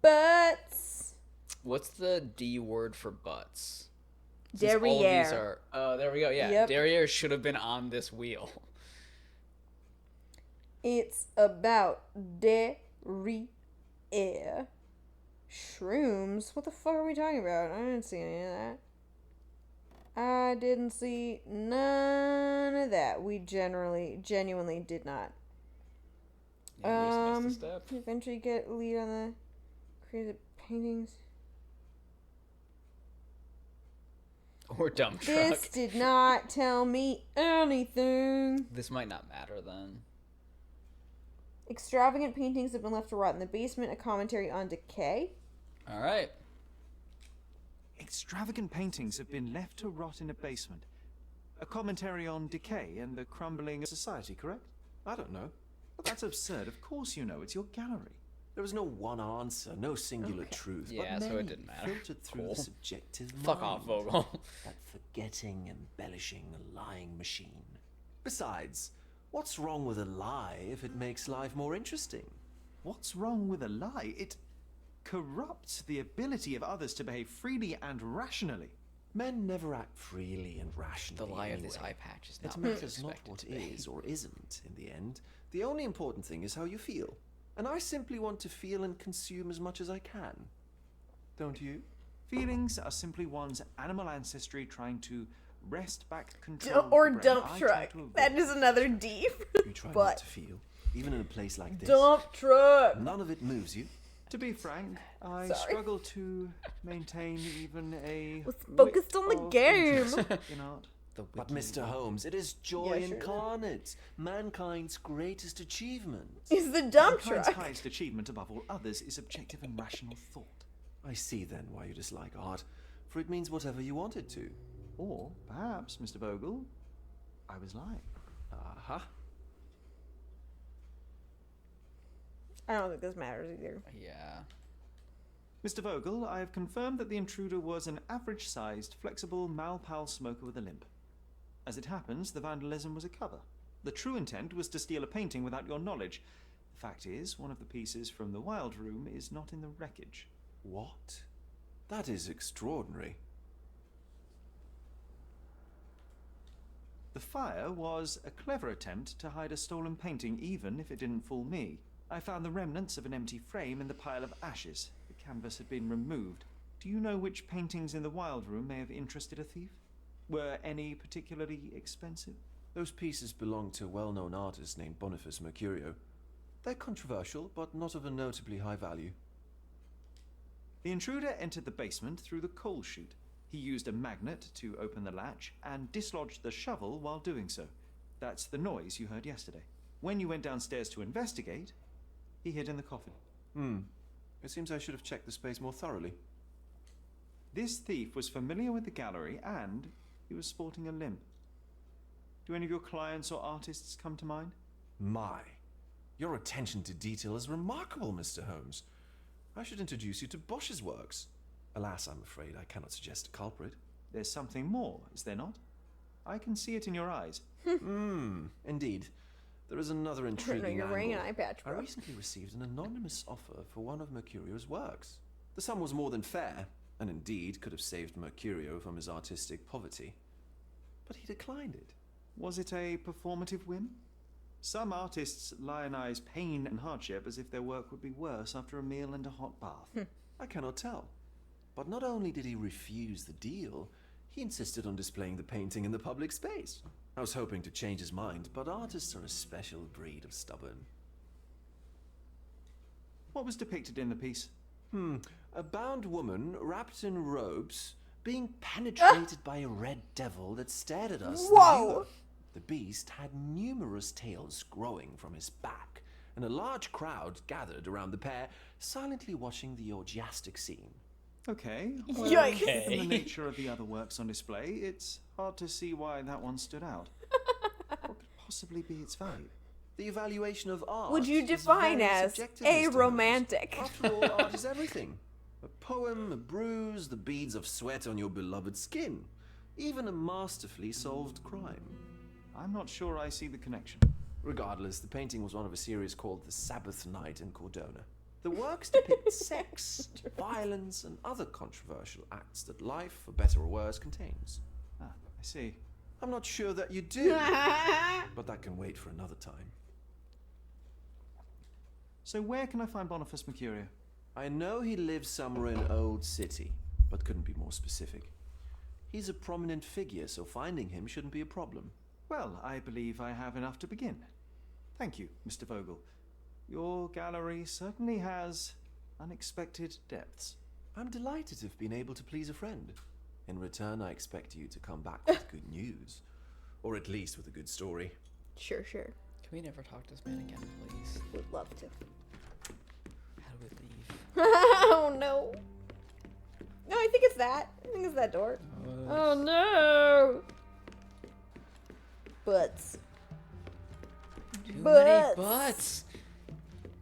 Butts. What's the D word for butts? Since Derriere. all of these are... Oh, there we go, yeah. Yep. Derriere should have been on this wheel. It's about derriere. Shrooms? What the fuck are we talking about? I didn't see any of that. I didn't see none of that. We genuinely did not. Yeah, we just missed a step. Eventually get lead on the creative paintings. Or dump truck. This did not tell me anything. This might not matter then. Extravagant paintings have been left to rot in the basement. A commentary on decay. All right. Extravagant paintings have been left to rot in a basement. A commentary on decay and the crumbling of society, correct? I don't know. That's absurd. Of course you know. It's your gallery. There is no one answer, no singular truth. Yeah, but so it many didn't matter. filtered through Cool. the subjective Fuck off, mind. Vogel. That forgetting, embellishing, lying machine. Besides, what's wrong with a lie if it makes life more interesting? What's wrong with a lie? It corrupts the ability of others to behave freely and rationally. Men never act freely and rationally. The lie of this anyway. eye patch is not It what matters not expected what to be. is or isn't in the end. The only important thing is how you feel. And I simply want to feel and consume as much as I can. Don't you? Feelings are simply one's animal ancestry trying to wrest back control. Or of the brain. dump I try truck. to avoid That is another D. You try not But to feel, even in a place like this. dump truck. None of it moves you. To be frank, I Sorry. struggle to maintain even a Was focused whit on the of game. interest in art. But Mr. Holmes, it is joy Yeah, sure. incarnate. Mankind's greatest achievement. Is the dump Mankind's truck. highest achievement above all others is objective and rational thought. I see then why you dislike art, for it means whatever you want it to. Or perhaps, Mr. Vogel, I was lying. Aha. I don't think this matters either. Yeah. Mr. Vogel, I have confirmed that the intruder was an average-sized, flexible, Malpal smoker with a limp. As it happens, the vandalism was a cover. The true intent was to steal a painting without your knowledge. The fact is, one of the pieces from the Wild Room is not in the wreckage. What? That is extraordinary. The fire was a clever attempt to hide a stolen painting, even if it didn't fool me. I found the remnants of an empty frame in the pile of ashes. The canvas had been removed. Do you know which paintings in the Wild Room may have interested a thief? Were any particularly expensive? Those pieces belong to a well-known artist named Boniface Mercurio. They're controversial, but not of a notably high value. The intruder entered the basement through the coal chute. He used a magnet to open the latch and dislodged the shovel while doing so. That's the noise you heard yesterday. When you went downstairs to investigate, he hid in the coffin. It seems I should have checked the space more thoroughly. This thief was familiar with the gallery and he was sporting a limp. Do any of your clients or artists come to mind? My, your attention to detail is remarkable, Mr. Holmes. I should introduce you to Bosch's works. Alas, I'm afraid I cannot suggest a culprit. There's something more, is there not? I can see it in your eyes. Indeed. There is another intriguing you're wearing an angle. eye patch, I bro. recently received an anonymous offer for one of Mercurio's works. The sum was more than fair, and indeed could have saved Mercurio from his artistic poverty. But he declined it. Was it a performative whim? Some artists lionize pain and hardship as if their work would be worse after a meal and a hot bath. I cannot tell. But not only did he refuse the deal, he insisted on displaying the painting in the public space. I was hoping to change his mind, but artists are a special breed of stubborn. What was depicted in the piece? A bound woman wrapped in robes being penetrated by a red devil that stared at us. Whoa! The beast had numerous tails growing from his back, and a large crowd gathered around the pair, silently watching the orgiastic scene. Okay. Yikes. Given the nature of the other works on display, it's hard to see why that one stood out. What could possibly be its value? The evaluation of art Would you is define very as subjective, a Mr. Holmes. romantic? After all, art is everything. A poem, a bruise, the beads of sweat on your beloved skin. Even a masterfully solved crime. I'm not sure I see the connection. Regardless, the painting was one of a series called The Sabbath Night in Cordona. The works depict sex, violence, and other controversial acts that life, for better or worse, contains. Ah, I see. I'm not sure that you do, but that can wait for another time. So where can I find Boniface Mercurio? I know he lives somewhere in Old City, but couldn't be more specific. He's a prominent figure, so finding him shouldn't be a problem. Well, I believe I have enough to begin. Thank you, Mr. Vogel. Your gallery certainly has unexpected depths. I'm delighted to have been able to please a friend. In return, I expect you to come back with good news. Or at least with a good story. Sure. Can we never talk to this man again, please? Would love to. How do we leave? Oh no. No, I think it's that. I think it's that door. Oh no. Butts. Too many Butts. butts.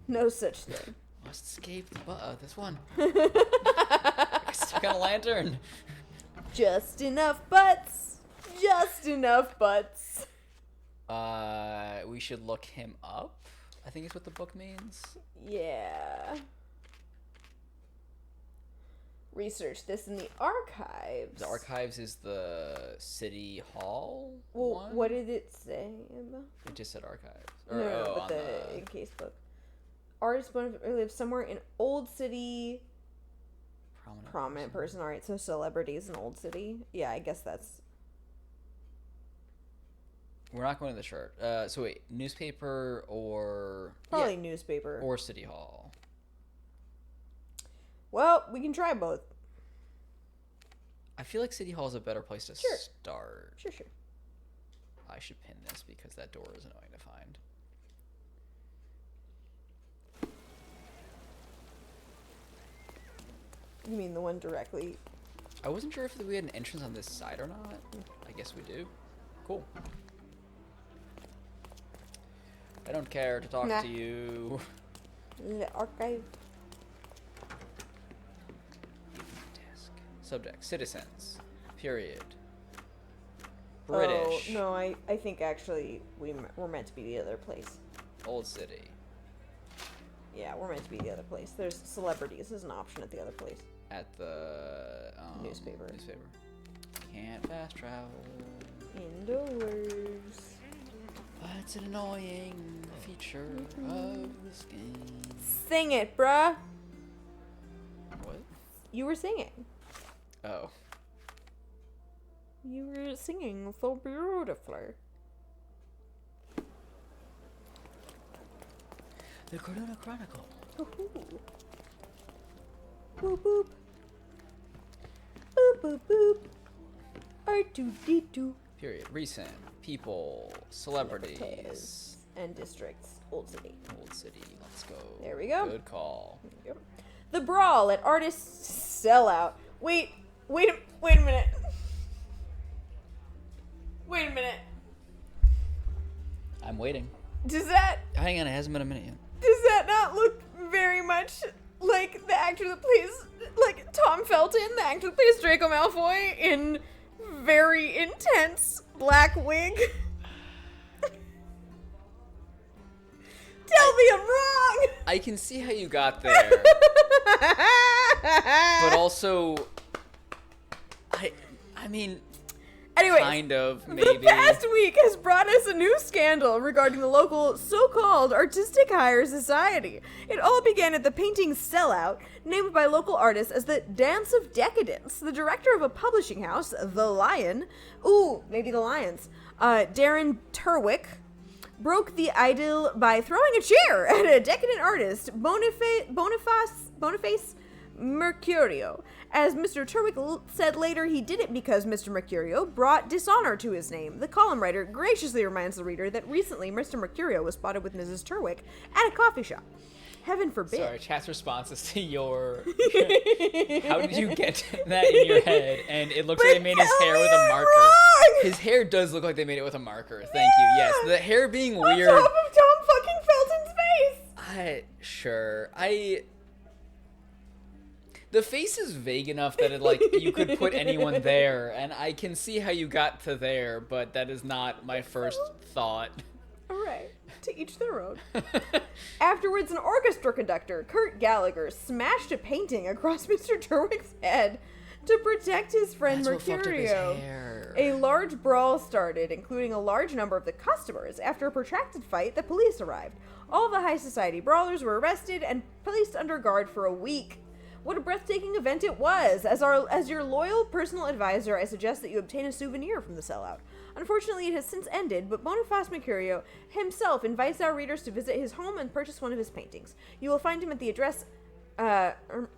No such thing. Must escape the butt. This one. I still got a lantern. Just enough butts. Just enough butts. We should look him up. I think is what the book means. Yeah. Research this in the archives. The archives is the city hall. Well, one? what did it say about? It just said archives. No, but on the in-case book. Artist lives somewhere in Old City. Prominent person. All right, so celebrities in Old City. Yeah, I guess that's. We're not going to the church. So wait, newspaper or Probably newspaper. or city hall. Well, we can try both. I feel like city hall is a better place to Sure. start. Sure. I should pin this because that door is annoying to find. You mean the one directly? I wasn't sure if we had an entrance on this side or not. I guess we do. Cool. I don't care to talk Nah. to you. The archive. Desk. Subject. Citizens. Period. British. Oh, no, I think actually we're meant to be the other place. Old City. Yeah, we're meant to be the other place. There's celebrities as an option at the other place. At the Newspaper. Can't fast travel. Indoors. That's an annoying feature of this game. Sing it, bruh. What? You were singing. Oh. You were singing so beautifully. The Cordona Chronicle. Woohoo. Boop boop. Boop boop boop. R2D2. Period. Recent. People. Celebrities. And districts. Old City. Old City. Let's go. There we go. Good call. Yep. The brawl at Artists Sellout. Wait a minute. Wait a minute. I'm waiting. Does that Hang on, it hasn't been a minute yet. does that not look very much like the actor that plays like Tom Felton, the actor that plays Draco Malfoy in very intense black wig? Tell me I'm wrong. I can see how you got there. But also I mean Anyways, kind of, maybe. The past week has brought us a new scandal regarding the local so-called artistic hire society. It all began at the painting Sellout, named by local artists as the Dance of Decadence. The director of a publishing house, The Lion, maybe the Lions, Darren Turwick, broke the idyll by throwing a chair at a decadent artist, Boniface Mercurio. As Mr. Turwick said later, he did it because Mr. Mercurio brought dishonor to his name. The column writer graciously reminds the reader that recently Mr. Mercurio was spotted with Mrs. Turwick at a coffee shop. Heaven forbid. Sorry, chat's responses to your... How did you get that in your head? And it looks like they made his hair with a marker. Wrong! His hair does look like they made it with a marker. Thank you. Yes, the hair being weird... On top of Tom fucking Felton's face! Sure. The face is vague enough that you could put anyone there, and I can see how you got to there, but that is not my first thought. Alright, to each their own. Afterwards, an orchestra conductor, Kurt Gallagher, smashed a painting across Mr. Turwick's head to protect his friend That's what fucked up his Mercurio. hair. A large brawl started, including a large number of the customers. After a protracted fight, the police arrived. All the high society brawlers were arrested and placed under guard for a week. What a breathtaking event it was! As your loyal personal advisor, I suggest that you obtain a souvenir from the Sellout. Unfortunately, it has since ended, but Boniface Mercurio himself invites our readers to visit his home and purchase one of his paintings. You will find him at the address Hermes,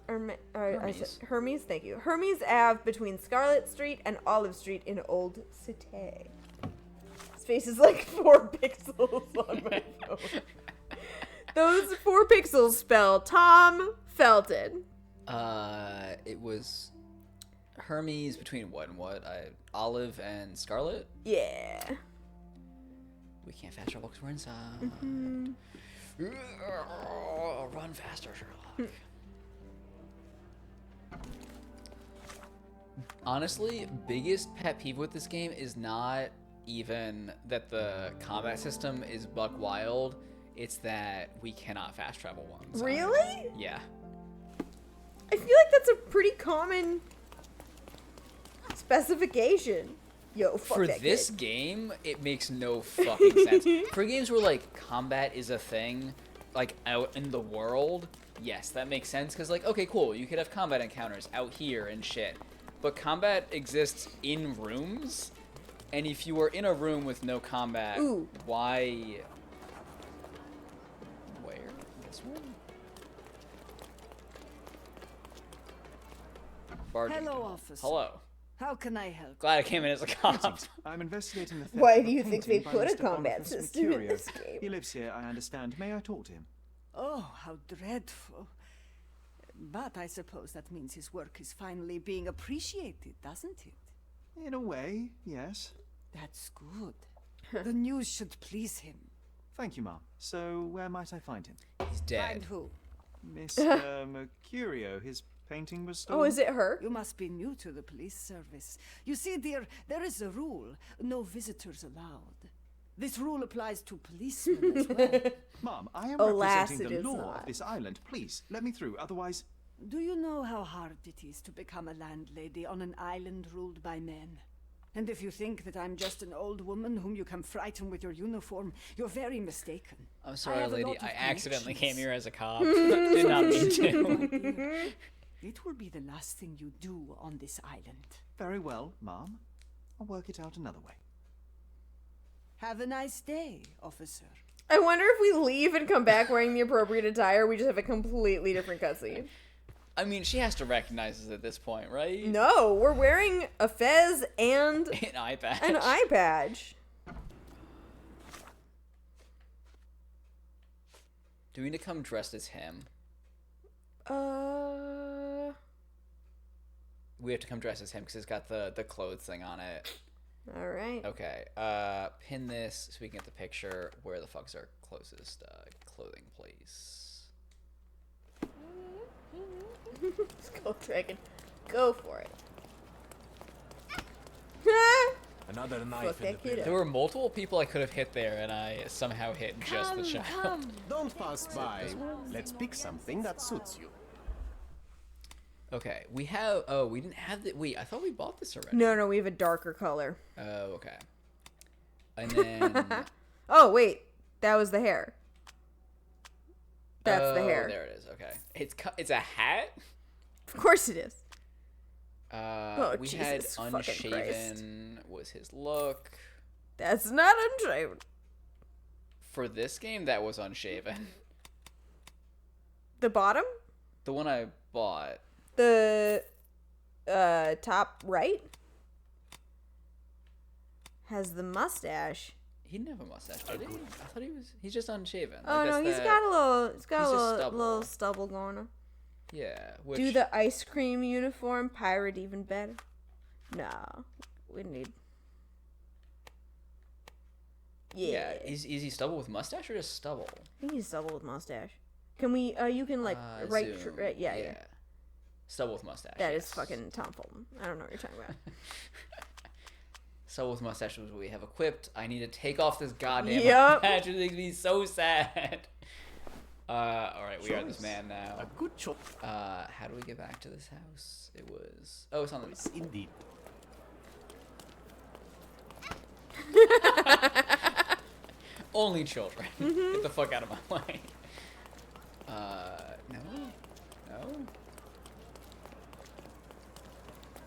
thank you. Hermes Ave between Scarlet Street and Olive Street in Old Cité. His face is like 4 pixels on my phone. Those 4 pixels spell Tom Felton. It was Hermes between what and what? Olive and Scarlet? Yeah. We can't fast travel because we're inside. Mm-hmm. Run faster, Sherlock. Honestly, biggest pet peeve with this game is not even that the combat system is buck wild. It's that we cannot fast travel once. Really? Yeah. I feel like that's a pretty common specification. Yo, fuck For that this kid. game, it makes no fucking sense. For games where, like, combat is a thing, like, out in the world, yes, that makes sense. Because, like, okay, cool, you could have combat encounters out here and shit. But combat exists in rooms, and if you were in a room with no combat, why... Where? This one? Barging. Hello, officer. Hello. How can I help? Glad I came in as a cop. I'm investigating the theft Why of do you a think painting they by put a Mr. combat Boniface system in Mercurio. this game? He lives here, I understand. May I talk to him? Oh, how dreadful. But I suppose that means his work is finally being appreciated, doesn't it? In a way, yes. That's good. The news should please him. Thank you, Mom. So, where might I find him? He's dead. Find who? Mr. Mercurio. His painting was stolen. Oh, is it her? You must be new to the police service. You see, dear, there is a rule. No visitors allowed. This rule applies to policemen as well. Mom, I am Alas, representing it the is law not. of this island. Please, let me through. Otherwise... Do you know how hard it is to become a landlady on an island ruled by men? And if you think that I'm just an old woman whom you can frighten with your uniform, you're very mistaken. I'm sorry, have a lady. lot of I accidentally connections. came here as a cop. Did not mean to. It will be the last thing you do on this island. Very well, Mom. I'll work it out another way. Have a nice day, officer. I wonder if we leave and come back wearing the appropriate attire, we just have a completely different cutscene. I mean, she has to recognize us at this point, right? No, we're wearing a fez and An eye patch. an eye badge. Do we need to come dressed as him? We have to come dressed as him because it's got the clothes thing on it. All right. Okay. Pin this so we can get the picture. Where the fuck's our closest clothing place? Skull Dragon. Go for it. Another Fuck knife in that the kid up. There were multiple people I could have hit there, and I somehow hit just the child. Don't pass by. Let's pick something that suits you. Okay, we have. Oh, we didn't have the. Wait, I thought we bought this already. No, we have a darker color. Oh, okay. And then. Oh wait, that was the hair. That's the hair. There it is. Okay, it's a hat. Of course it is. We Jesus had fucking Christ. unshaven was his look. That's not unshaven. For this game, that was unshaven. The bottom? The one I bought. The top right has the mustache. He didn't have a mustache, did he? I thought he's just unshaven. Oh Like, no, that's he's got a stubble. little stubble going on. Yeah. Which, Do the ice cream uniform pirate even better? No, we need. Yeah. Is he stubble with mustache or just stubble? I think he's stubble with mustache. Can we? You can like Zoom. yeah. Stubble with mustache. That yes. is fucking Tom Fulton. I don't know what you're talking about. Stubble with mustache was what we have equipped. I need to take off this goddamn patch. It makes me so sad. All right, we are this man now. A good choice. How do we get back to this house? It was. Oh, it's on the. Yes, indeed. Only children. Get the fuck out of my way. No.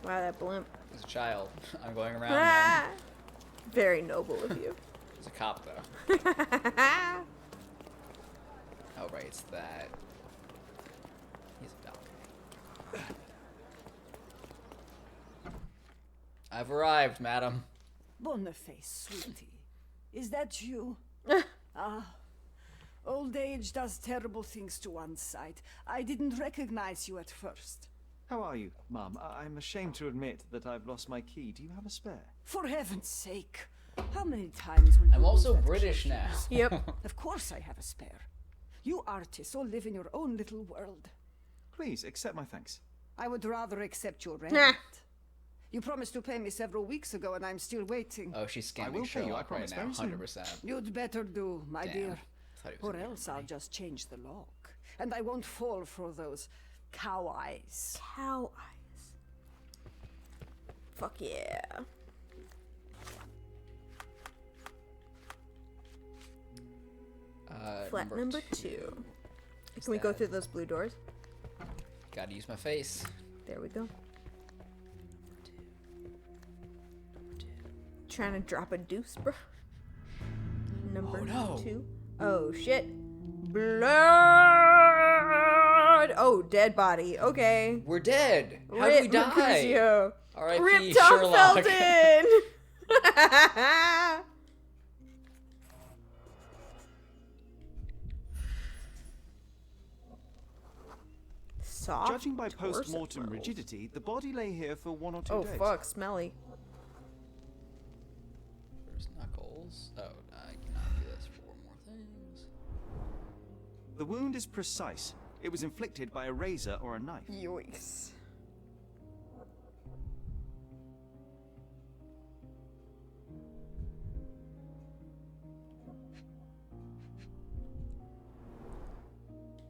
Wow, that blimp. There's a child. I'm going around. Ah! Very noble of you. There's a cop though. Oh right, it's that. He's a dog. I've arrived, madam. Boniface, sweetie. Is that you? Old age does terrible things to one's sight. I didn't recognize you at first. How are you, Mum? I'm ashamed to admit that I've lost my key. Do you have a spare? For heaven's sake. How many times will you I'm also lose that British key? now. Yep. Of course I have a spare. You artists all live in your own little world. Please, accept my thanks. I would rather accept your rent. Nah. You promised to pay me several weeks ago and I'm still waiting. Oh, she's I will scamming pay you, I Sherlock right promise, now, very soon. 100%. You'd better do, my Damn. dear. I thought he was Or gonna else give I'll me. just change the lock. And I won't fall for those cow eyes. Cow eyes. Fuck yeah. Flat number two. Can we go through those blue doors? Gotta use my face. There we go. Trying to drop a deuce, bro. Number two. Oh shit. Blood. Oh, dead body. Okay. We're dead. How did we die? Mercutio. R.I.P. Rip Tom Sherlock. Felton. Soft Judging by torso post-mortem rolls. rigidity, the body lay here for 1 or 2 Oh days. fuck, smelly. There's Knuckles. Oh, I cannot do this for more things. The wound is precise. It was inflicted by a razor or a knife. Yoicks.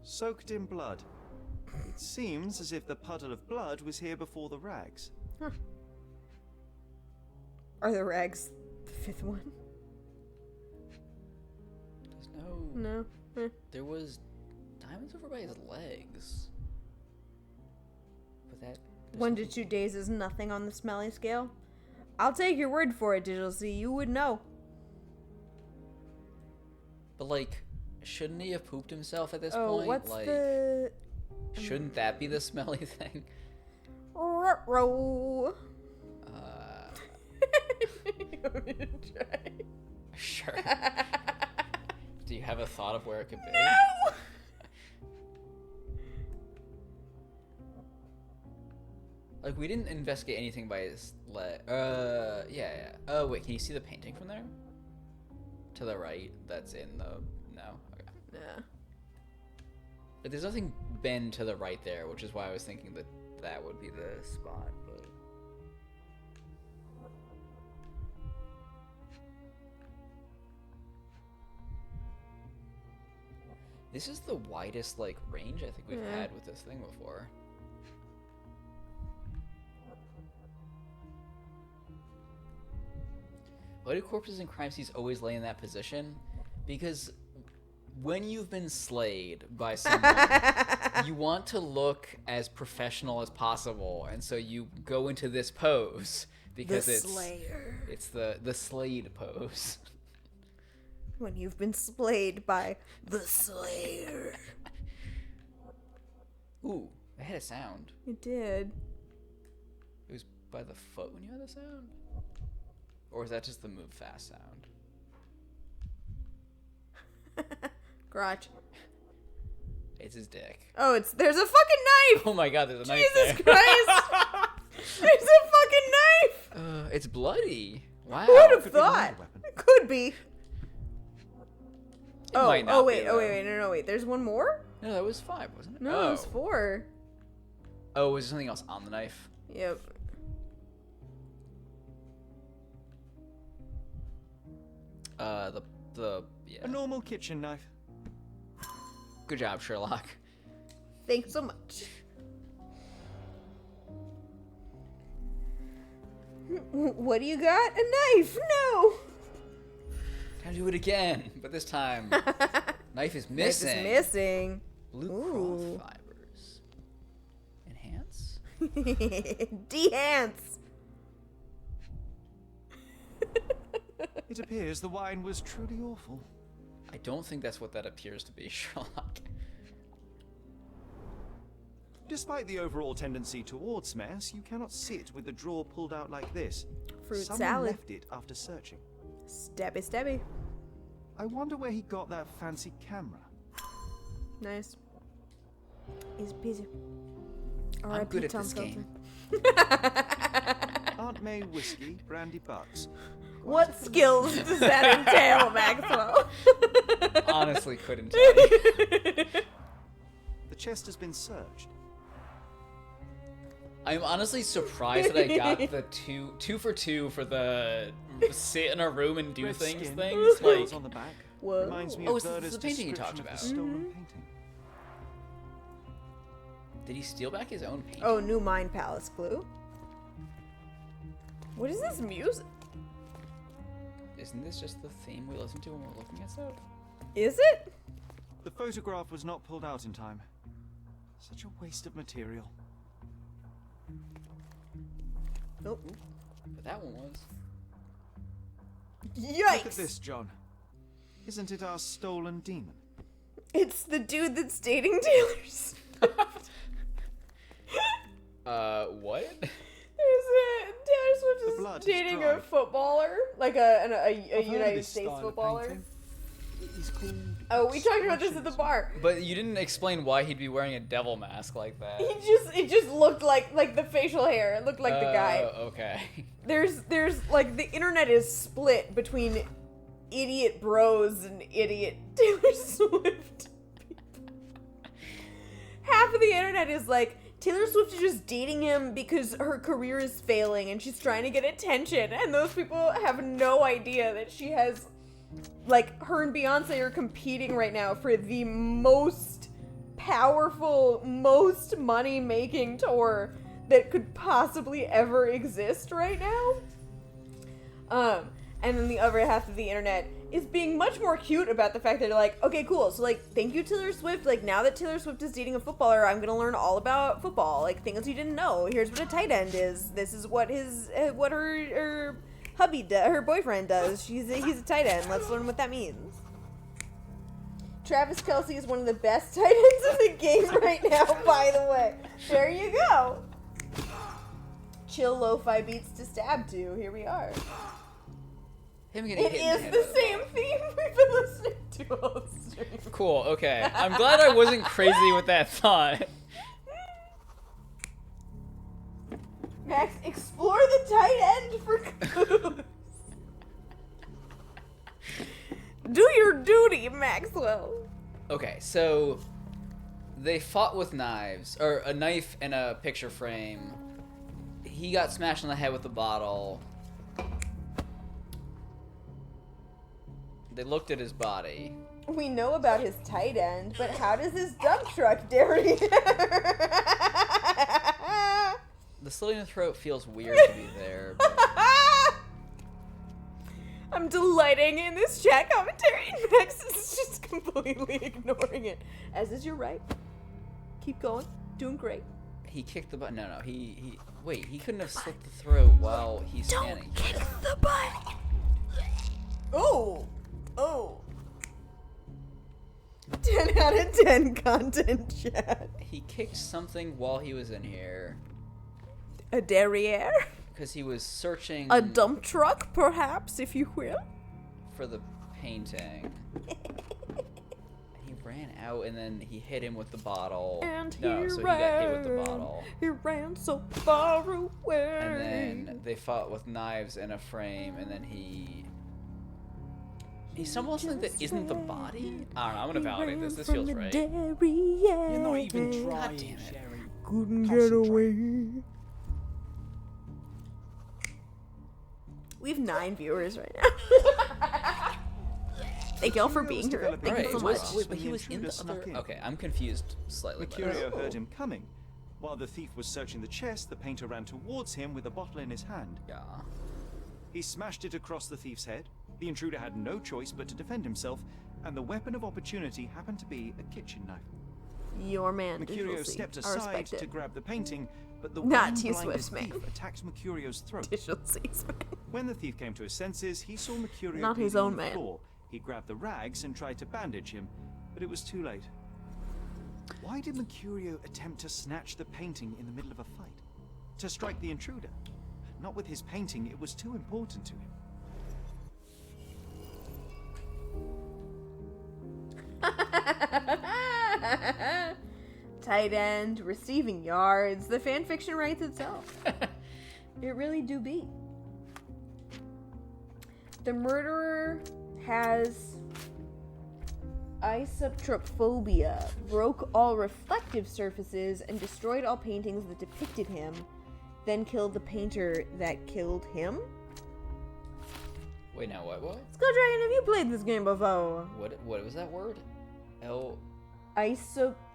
Soaked in blood. It seems as if the puddle of blood was here before the rags. Huh. Are the rags the fifth one? There's no. No. There was diamonds over by his legs. But that. 1 to 2 days is nothing on the smelly scale. I'll take your word for it, Digital C. You would know. But like, shouldn't he have pooped himself at this Oh, point? what's like, the... shouldn't that be the smelly thing? Ruh-roh. You want me to try? Sure. Do you have a thought of where it could be? No! Like, we didn't investigate anything by his leg. Yeah. Oh, wait, can you see the painting from there? To the right, that's in the... No? Okay. Yeah. But there's nothing bend to the right there, which is why I was thinking that that would be the spot, but... This is the widest, like, range I think we've had with this thing before. Why do corpses in crime scenes always lay in that position? Because when you've been slayed by someone, you want to look as professional as possible, and so you go into this pose because The Slayer. it's the slayed pose. When you've been splayed by the Slayer. Ooh, it had a sound. It did. It was by the foot when you had the sound? Or is that just the move fast sound? Garage. It's his dick. Oh, there's a fucking knife! Oh my god, there's a knife Jesus there. Christ! There's a fucking knife! It's bloody. Wow. Who would have Could be another thought? weapon. It could be. might not wait, be, oh though. wait, no, wait. There's one more? No, that was 5, wasn't it? No, it was 4. Oh, was there something else on the knife? Yep. Yeah. A normal kitchen knife. Good job, Sherlock. Thanks so much. What do you got? A knife? No! Gotta do it again, but this time, knife is missing. Knife is missing. Blue Ooh. cloth fibers. Enhance? Dehance. It appears the wine was truly awful. I don't think that's what that appears to be, Sherlock. Despite the overall tendency towards mess, you cannot sit with the drawer pulled out like this. Fruit Someone salad. left it after searching. Stabby stabby. I wonder where he got that fancy camera. Nice. Easy peasy. I'm R.I.P. good at Tom this game. Aunt May whiskey, brandy bucks. What skills does that entail, Maxwell? Honestly, couldn't tell you. The chest has been searched. I'm honestly surprised that I got the two for two for the sit in a room and do Red things skin, things. scales Like, on the back. Whoa. Reminds me Oh, of it's Verda's the painting you talked description of about. the stolen painting. did he steal back his own painting? Oh, new Mind Palace clue. What is this music? Isn't this just the theme we listen to when we're looking at stuff? Is it? The photograph was not pulled out in time. Such a waste of material. Nope. But that one was. Yikes! Look at this, John. Isn't it our stolen demon? It's the dude that's dating Taylor Swift. What? Taylor The Swift blood is is dating dry. a footballer, like a I've heard of United this States style of footballer. painting. It's called Oh, we talked about this at the bar. But you didn't explain why he'd be wearing a devil mask like that. It just looked like the facial hair. It looked like the guy. Okay. There's like the internet is split between idiot bros and idiot Taylor Swift people. Half of the internet is like, Taylor Swift is just dating him because her career is failing and she's trying to get attention, and those people have no idea that she has, like, her and Beyonce are competing right now for the most powerful, most money-making tour that could possibly ever exist right now. And then the other half of the internet is being much more cute about the fact that they're like, okay, cool, so, like, thank you, Taylor Swift. Like, now that Taylor Swift is dating a footballer, I'm gonna learn all about football. Like, things you didn't know. Here's what a tight end is. This is what her hubby her boyfriend does. He's a tight end. Let's learn what that means. Travis Kelce is one of the best tight ends in the game right now, by the way. There you go. Chill lo-fi beats to stab to. Here we are. Him getting It hit in is head the with- same theme we've been listening to all stream. Cool, okay. I'm glad I wasn't crazy with that thought. Max, explore the tight end for clues. Do your duty, Maxwell. Okay, so they fought with knives, or a knife and a picture frame. He got smashed on the head with a bottle. They looked at his body. We know about his tight end, but how does his dump truck dairy? The slit in the throat feels weird to be there. But I'm delighting in this chat commentary. Max is just completely ignoring it. As is your right. Keep going. Doing great. He kicked the button. No, wait, he couldn't have slit the throat while he's standing. Kick the butt. Oh. 10 out of 10 content chat. He kicked something while he was in here. A derriere? Because he was searching... A dump truck, perhaps, if you will? For the painting. He ran out and then he hit him with the bottle. And he got hit with the bottle. He ran so far away. And then they fought with knives in a frame, and then he stumbled on something that isn't the body? I don't know, I'm gonna validate this. This feels right. You're not even trying, God damn it. Sherry. Couldn't get away. We have 9 viewers right now. Thank y'all for being here. Thank you so much. But he was in the other... Okay, I'm confused slightly. Mercurio heard him coming. While the thief was searching the chest, the painter ran towards him with a bottle in his hand. Yeah. He smashed it across the thief's head. The intruder had no choice but to defend himself, and the weapon of opportunity happened to be a kitchen knife. Your man, Mercurio stepped aside to grab the painting, but the Not one-blinded T-Swift's man. thief attacked Mercurio's throat. T-Swift's man. When the thief came to his senses, he saw Mercurio Not his bleeding own on the man. floor. He grabbed the rags and tried to bandage him, but it was too late. Why did Mercurio attempt to snatch the painting in the middle of a fight? To strike the intruder? Not with his painting, it was too important to him. Tight end, receiving yards. The fan fiction writes itself. It really do be. The murderer has isotrophobia, broke all reflective surfaces, and destroyed all paintings that depicted him, then killed the painter that killed him? Wait, now what? Skull Dragon, have you played this game before? What was that word?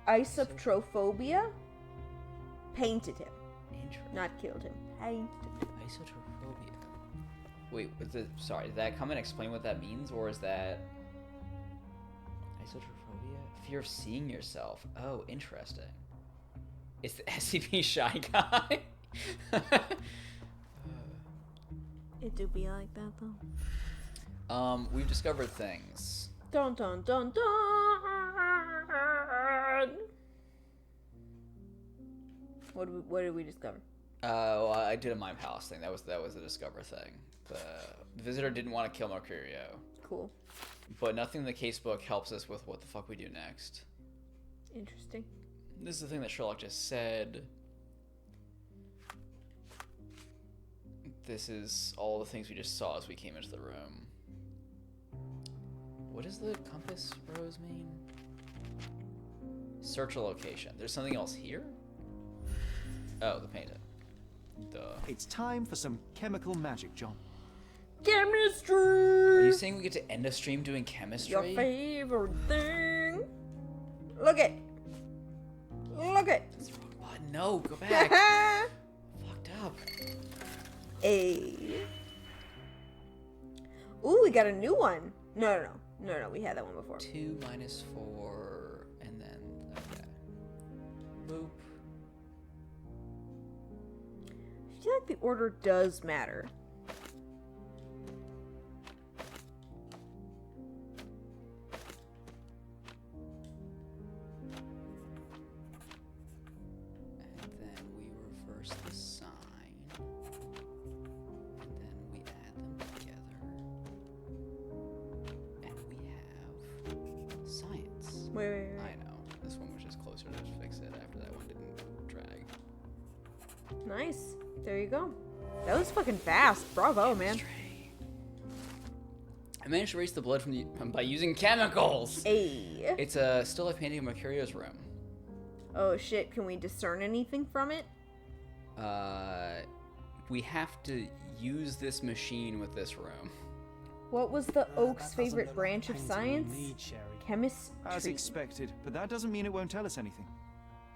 Isotrophobia? Painted him. Not killed him. Painted him. Isotrophobia. Wait, sorry, did that come and explain what that means, or is that... Isotrophobia? Fear of seeing yourself. Oh, interesting. It's the SCP Shy Guy. It do be like that, though. We've discovered things. Dun dun dun dun! What did we discover? Well, I did a Mime Palace thing. That was the discover thing. The visitor didn't want to kill Mercurio. Cool. But nothing in the casebook helps us with what the fuck we do next. Interesting. This is the thing that Sherlock just said. This is all the things we just saw as we came into the room. What does the compass rose mean? Search a location. There's something else here? Oh, the painting. Duh. It's time for some chemical magic, John. Chemistry! Are you saying we get to end a stream doing chemistry? Your favorite thing? Look it! Look it! That's the wrong button. No, go back. Fucked up. Ooh, we got a new one. No, we had that one before. 2 minus 4, and then, okay. Boop. I feel like the order does matter. And then we reverse the sign. And then we add them together. And we have science. Wait. I know. This one was just closer to fix it after that one didn't drag. Nice. There you go. That was fucking fast. Bravo, man. I managed to erase the blood by using chemicals. Hey. It's a still life painting of Mercurio's room. Oh shit, can we discern anything from it? We have to use this machine with this room. What was the Oak's favorite branch of science? Chemistry. As expected, but that doesn't mean it won't tell us anything.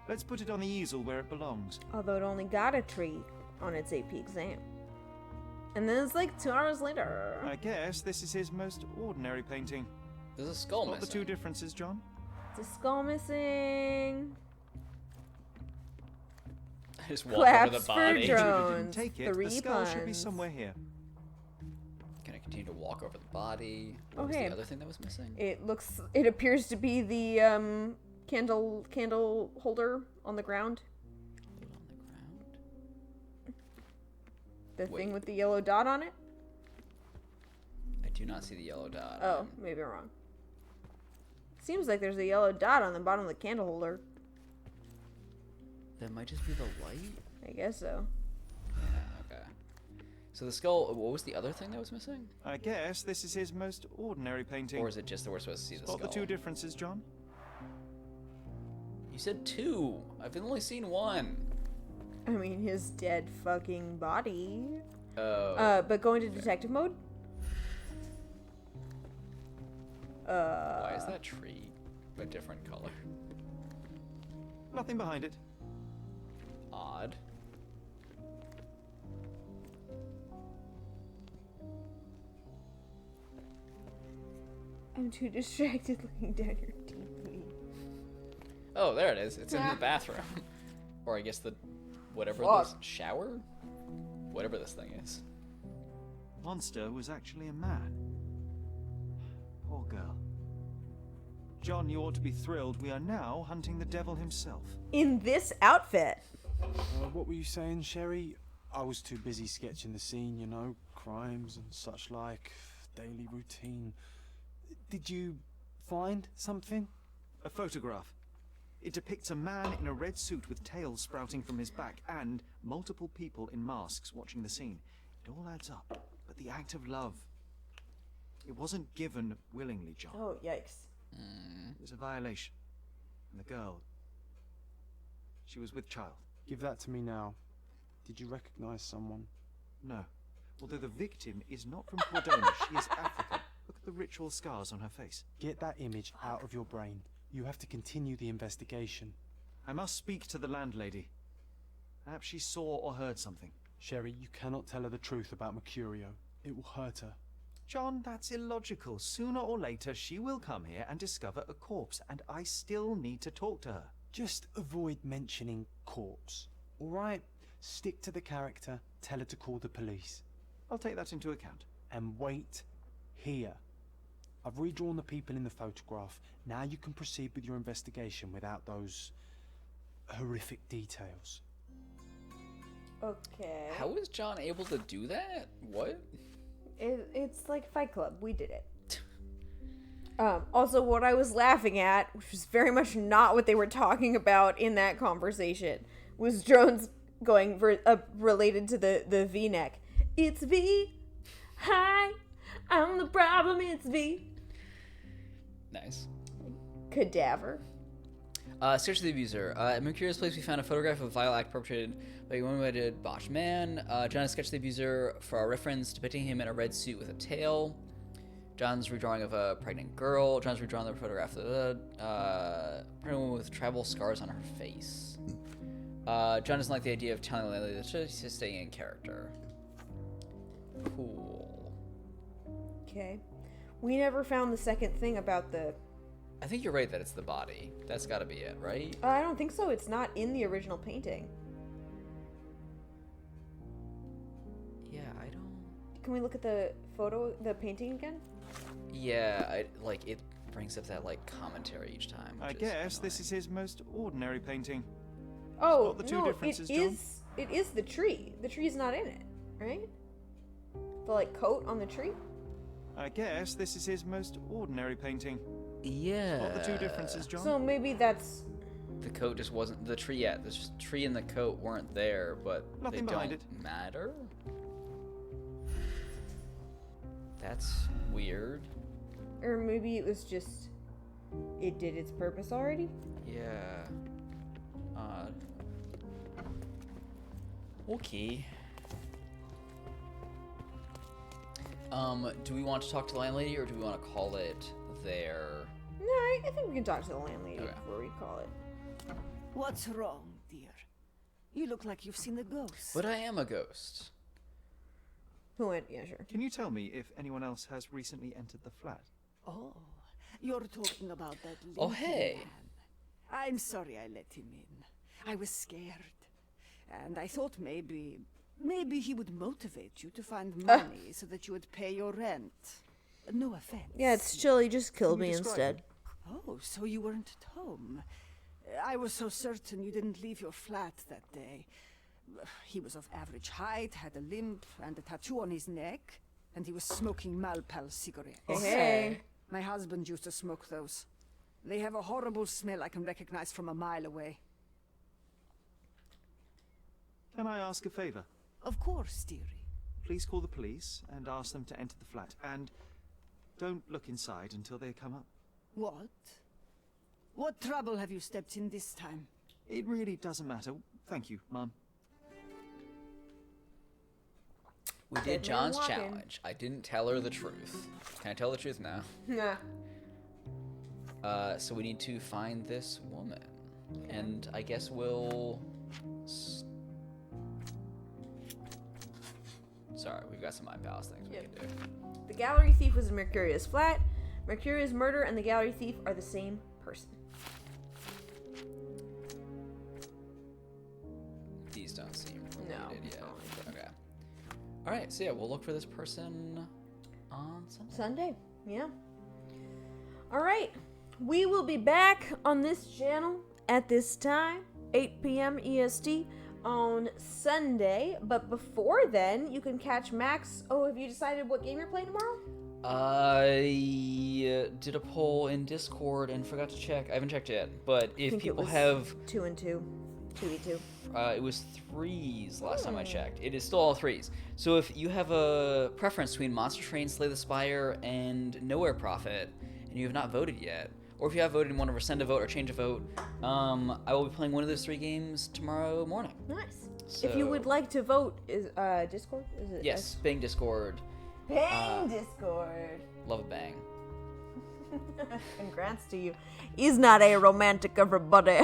Let's put it on the easel where it belongs. Although it only got a tree on its AP exam. And then it's like 2 hours later. I guess this is his most ordinary painting. There's a skull What are the missing. two differences, John? It's a skull missing. I just walk over the Claps for body. drones. Didn't take it. Three The skull should be puns. somewhere here. Can I continue to walk over the body? What was Okay. the other thing that was missing? It appears to be the candle holder on the ground. On the ground. The Wait. thing with the yellow dot on it. I do not see the yellow dot. Oh, maybe I'm wrong. Seems like there's a yellow dot on the bottom of the candle holder. That might just be the light. I guess so. Yeah. Okay. So the skull. What was the other thing that was missing? I guess this is his most ordinary painting. Or is it just that we're supposed to see the Spot skull? the two differences, John? You said 2. I've only seen 1. I mean, his dead fucking body. Oh. But go into detective mode. Why is that tree a different color? Nothing behind it. Odd. I'm too distracted looking down your TV. Oh, there it is. It's in Yeah. the bathroom. Or I guess the whatever Fuck. this shower? Whatever this thing is. Monster was actually a man. Poor girl. John, you ought to be thrilled. We are now hunting the devil himself. In this outfit. What were you saying, Sherry? I was too busy sketching the scene, you know, crimes and such like, daily routine. Did you find something? A photograph. It depicts a man in a red suit with tails sprouting from his back and multiple people in masks watching the scene. It all adds up. But the act of love, it wasn't given willingly, John. Oh, yikes. It was a violation. And the girl, she was with child. Give that to me now. Did you recognize someone? No. Although the victim is not from Cordona, she is African. Look at the ritual scars on her face. Get that image out of your brain. You have to continue the investigation. I must speak to the landlady. Perhaps she saw or heard something. Sherry, you cannot tell her the truth about Mercurio. It will hurt her. John, that's illogical. Sooner or later, she will come here and discover a corpse, and I still need to talk to her. Just avoid mentioning corpse, all right? Stick to the character, tell her to call the police. I'll take that into account. And wait here. I've redrawn the people in the photograph. Now you can proceed with your investigation without those horrific details. Okay. How was John able to do that? What? It's like Fight Club. We did it. Also, what I was laughing at, which was very much not what they were talking about in that conversation, was drones going related to the V-neck. It's V. Hi. I'm the problem. It's V. Nice. Cadaver. Search the abuser. At Mercurio's place, we found a photograph of a vile act perpetrated by a one-winded botched man. John has sketched the abuser for our reference, depicting him in a red suit with a tail. John's redrawing of a pregnant girl. John's redrawing the photograph of the pregnant woman with tribal scars on her face. John doesn't like the idea of telling the landlady that she's staying in character. Cool. Okay. We never found the second thing about the... I think you're right that it's the body. That's got to be it, right? I don't think so. It's not in the original painting. Yeah, I don't... Can we look at the photo, the painting again? Yeah, it brings up that, commentary each time. I guess this is his most ordinary painting. Oh, Spot the two no, differences, it John? is the tree. The tree's not in it, right? The, coat on the tree? I guess this is his most ordinary painting. Yeah. Spot the two differences, John? So maybe that's... The coat just wasn't... The tree, yeah, the tree and the coat weren't there, but Nothing they behind don't it. matter? That's weird. Or maybe it was just... It did its purpose already? Yeah. Odd. Okay. Do we want to talk to the landlady, or do we want to call it there? No, I think we can talk to the landlady Okay. before we call it. What's wrong, dear? You look like you've seen a ghost. But I am a ghost. Who went? Yeah, sure. Can you tell me if anyone else has recently entered the flat? Oh, you're talking about that Oh, Lincoln hey. man. I'm sorry I let him in. I was scared. And I thought maybe he would motivate you to find money so that you would pay your rent. No offense. Yeah, it's chill. He just killed Can you me describe instead. him? Oh, so you weren't at home. I was so certain you didn't leave your flat that day. He was of average height, had a limp and a tattoo on his neck, and he was smoking Malpal cigarettes. Hey. My husband used to smoke those. They have a horrible smell I can recognize from a mile away. Can I ask a favor? Of course, dearie. Please call the police and ask them to enter the flat. And don't look inside until they come up. What? What trouble have you stepped in this time? It really doesn't matter. Thank you, Mum. We did Dead man John's walking. challenge. I didn't tell her the truth. Can I tell the truth now? Nah. So we need to find this woman. And I guess we'll... Sorry, we've got some iPalace things we can do. The gallery thief was in Mercuria's flat. Mercuria's murder and the gallery thief are the same person. These don't seem No, related yet. I don't like Okay. Alright, so yeah, we'll look for this person on Sunday. Sunday, yeah. All right, we will be back on this channel at this time, 8 p.m. EST on Sunday. But before then, you can catch Max. Oh, have you decided what game you're playing tomorrow? I did a poll in Discord and forgot to check. I haven't checked yet, but if people have 2 and 2, 2v2. it was 3s last time I checked. It is still all 3s. So if you have a preference between Monster Train, Slay the Spire, and Nowhere Prophet, and you have not voted yet, or if you have voted and want to rescind a vote or change a vote, I will be playing one of those 3 games tomorrow morning. Nice. So, If you would like to vote, is Discord? Is it? yes, bang Discord. Bang Discord. Love a bang. Congrats to you. He's not a romantic, everybody.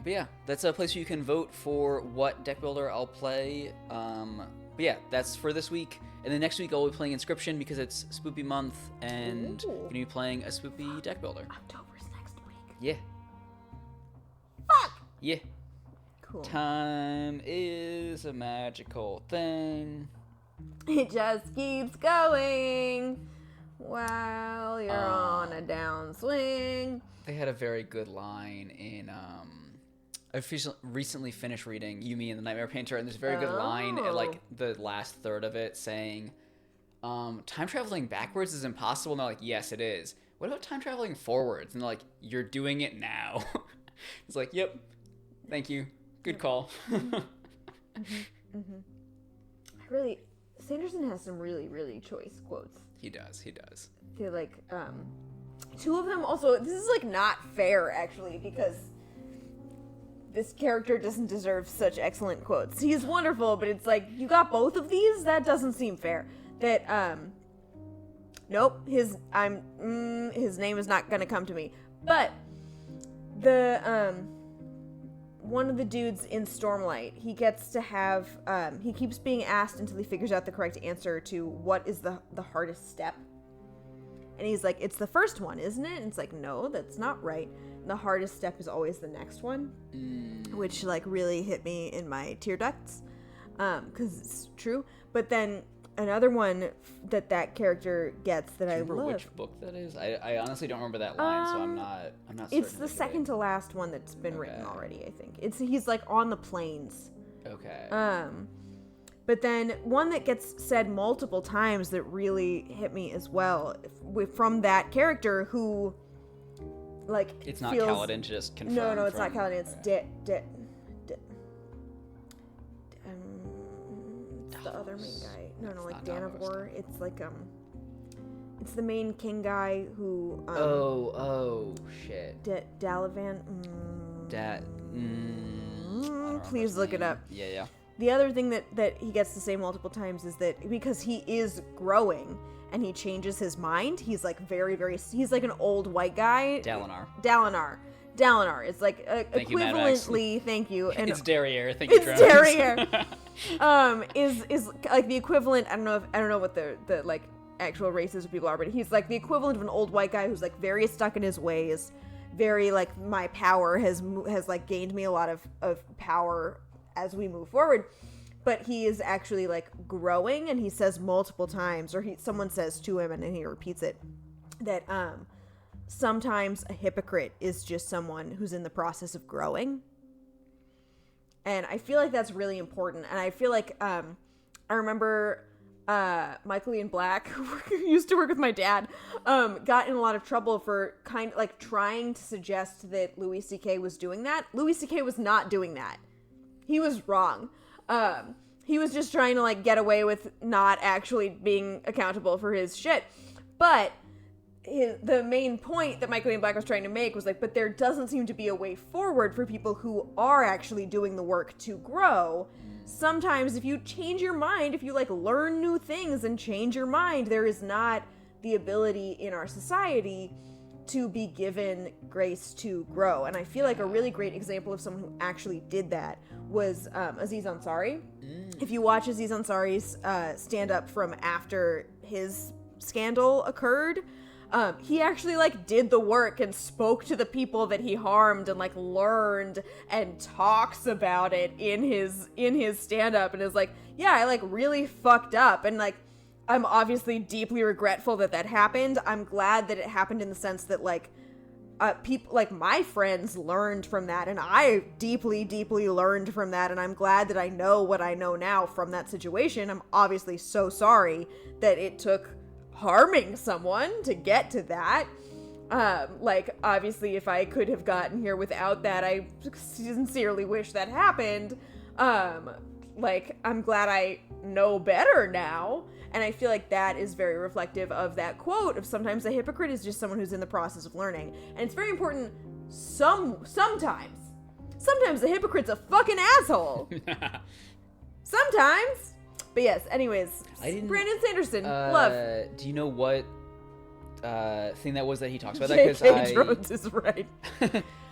But yeah, that's a place where you can vote for what deck builder I'll play. But yeah, that's for this week. And then next week I'll be playing Inscription because it's Spoopy month, and I'm gonna be playing a Spoopy deck builder. October's next week. Yeah. Fuck! Yeah. Cool. Time is a magical thing. It just keeps going while you're on a downswing. They had a very good line in I recently finished reading You, Me, and the Nightmare Painter, and there's a very good line at like the last third of it saying, time traveling backwards is impossible. And they're like, yes, it is. What about time traveling forwards? And they're like, you're doing it now. It's like, yep, thank you. Good call. Sanderson has some really, really choice quotes. He does. They're like, 2 of them also, this is like not fair actually, because this character doesn't deserve such excellent quotes. He's wonderful, but it's like, you got both of these? That doesn't seem fair. That, nope, his name is not gonna come to me. But, one of the dudes in Stormlight, he gets to have, he keeps being asked until he figures out the correct answer to what is the hardest step. And he's like, it's the first one, isn't it? And it's like, no, that's not right. The hardest step is always the next one, which like really hit me in my tear ducts, because it's true. But then another one that character gets that I love. Remember which book that is? I honestly don't remember that line, so I'm not. It's the second to last one that's been written already. I think he's like on the plains. Okay. But then one that gets said multiple times that really hit me as well, from that character who, like, it's not feels... Kaladin, just confirm. No, it's not Kaladin. It's it's the other main guy. No, like Danavor. It's like it's the main king guy who. Oh shit. Dalavan. Please look it up. Yeah. The other thing that he gets to say multiple times is that because he is growing and he changes his mind, he's like very, very, he's like an old white guy. Dalinar. Dalinar is like Thank you, Mad Max. equivalently. Thank you. And It's Derriere. Thank you, it's Drones. Derriere. Is like the equivalent. I don't know what the like actual races of people are, but he's like the equivalent of an old white guy who's like very stuck in his ways, very like my power has like gained me a lot of power as we move forward. But he is actually like growing, and he says multiple times, or someone says to him, and then he repeats it, that sometimes a hypocrite is just someone who's in the process of growing. And I feel like that's really important. And I feel like I remember Michael Ian Black, who used to work with my dad, got in a lot of trouble for kind of like trying to suggest that Louis C.K. was doing that. Louis C.K. was not doing that. He was wrong. He was just trying to like get away with not actually being accountable for his shit. But the main point that Michael Ian Black was trying to make was like, but there doesn't seem to be a way forward for people who are actually doing the work to grow. Sometimes if you change your mind, if you like learn new things and change your mind, there is not the ability in our society to be given grace to grow. And I feel like a really great example of someone who actually did that was Aziz Ansari. If you watch Aziz Ansari's stand-up from after his scandal occurred, he actually like did the work and spoke to the people that he harmed and like learned and talks about it in his stand-up, and is like, yeah, I like really fucked up, and like I'm obviously deeply regretful that happened. I'm glad that it happened in the sense that like people like my friends learned from that, and I deeply learned from that, and I'm glad that I know what I know now from that situation. I'm obviously so sorry that it took harming someone to get to that. Like obviously if I could have gotten here without that, I sincerely wish that happened. Like I'm glad I know better now. And I feel like that is very reflective of that quote of sometimes a hypocrite is just someone who's in the process of learning. And it's very important sometimes a hypocrite's a fucking asshole. Sometimes. But yes, anyways, Brandon Sanderson, love. Do you know what thing that was that he talks about? J.K. Drones is right.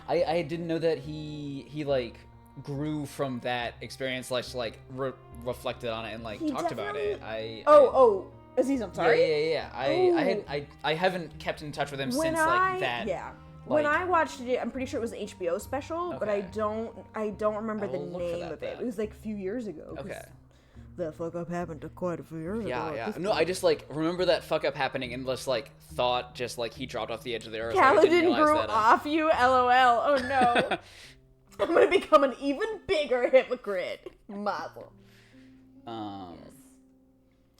I didn't know that he like grew from that experience, like reflected on it and like talked about it. Aziz, I'm sorry. Yeah. I haven't kept in touch with him since like that. Yeah. When I watched it, I'm pretty sure it was an HBO special, but I don't remember the name of it. It was like a few years ago. Okay. The fuck up happened quite a few years ago. Yeah. No, I just like remember that fuck up happening and just like thought just like he dropped off the edge of the earth. Kaladin grew off you, LOL. Oh no. I'm gonna become an even bigger hypocrite. Mazel. Yay!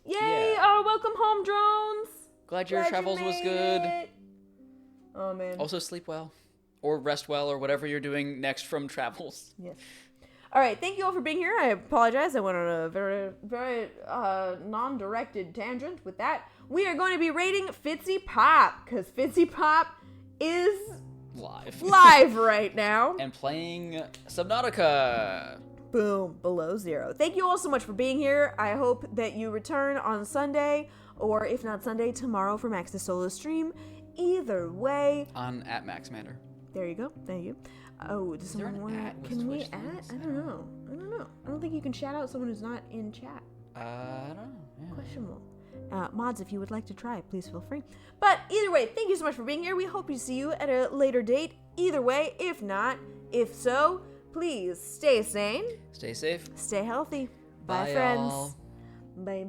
Yeah. Oh, welcome home, Drones. Glad your travels was good. It. Oh man. Also sleep well, or rest well, or whatever you're doing next from travels. Yes. All right, thank you all for being here. I apologize. I went on a very, very non-directed tangent with that. We are going to be rating Fitzy Pop, because Fitzy Pop is live right now. And playing Subnautica. Boom, below zero. Thank you all so much for being here. I hope that you return on Sunday, or if not Sunday, tomorrow for Max's solo stream. Either way. On @MaxMander. There you go. Thank you. Oh, does someone want? Can we add? I don't know. I don't think you can shout out someone who's not in chat. I don't know. Yeah. Questionable. Mods, if you would like to try, please feel free. But either way, thank you so much for being here. We hope to see you at a later date. Either way, if not, if so, please stay sane. Stay safe. Stay healthy. Bye, friends. y'all. Bye.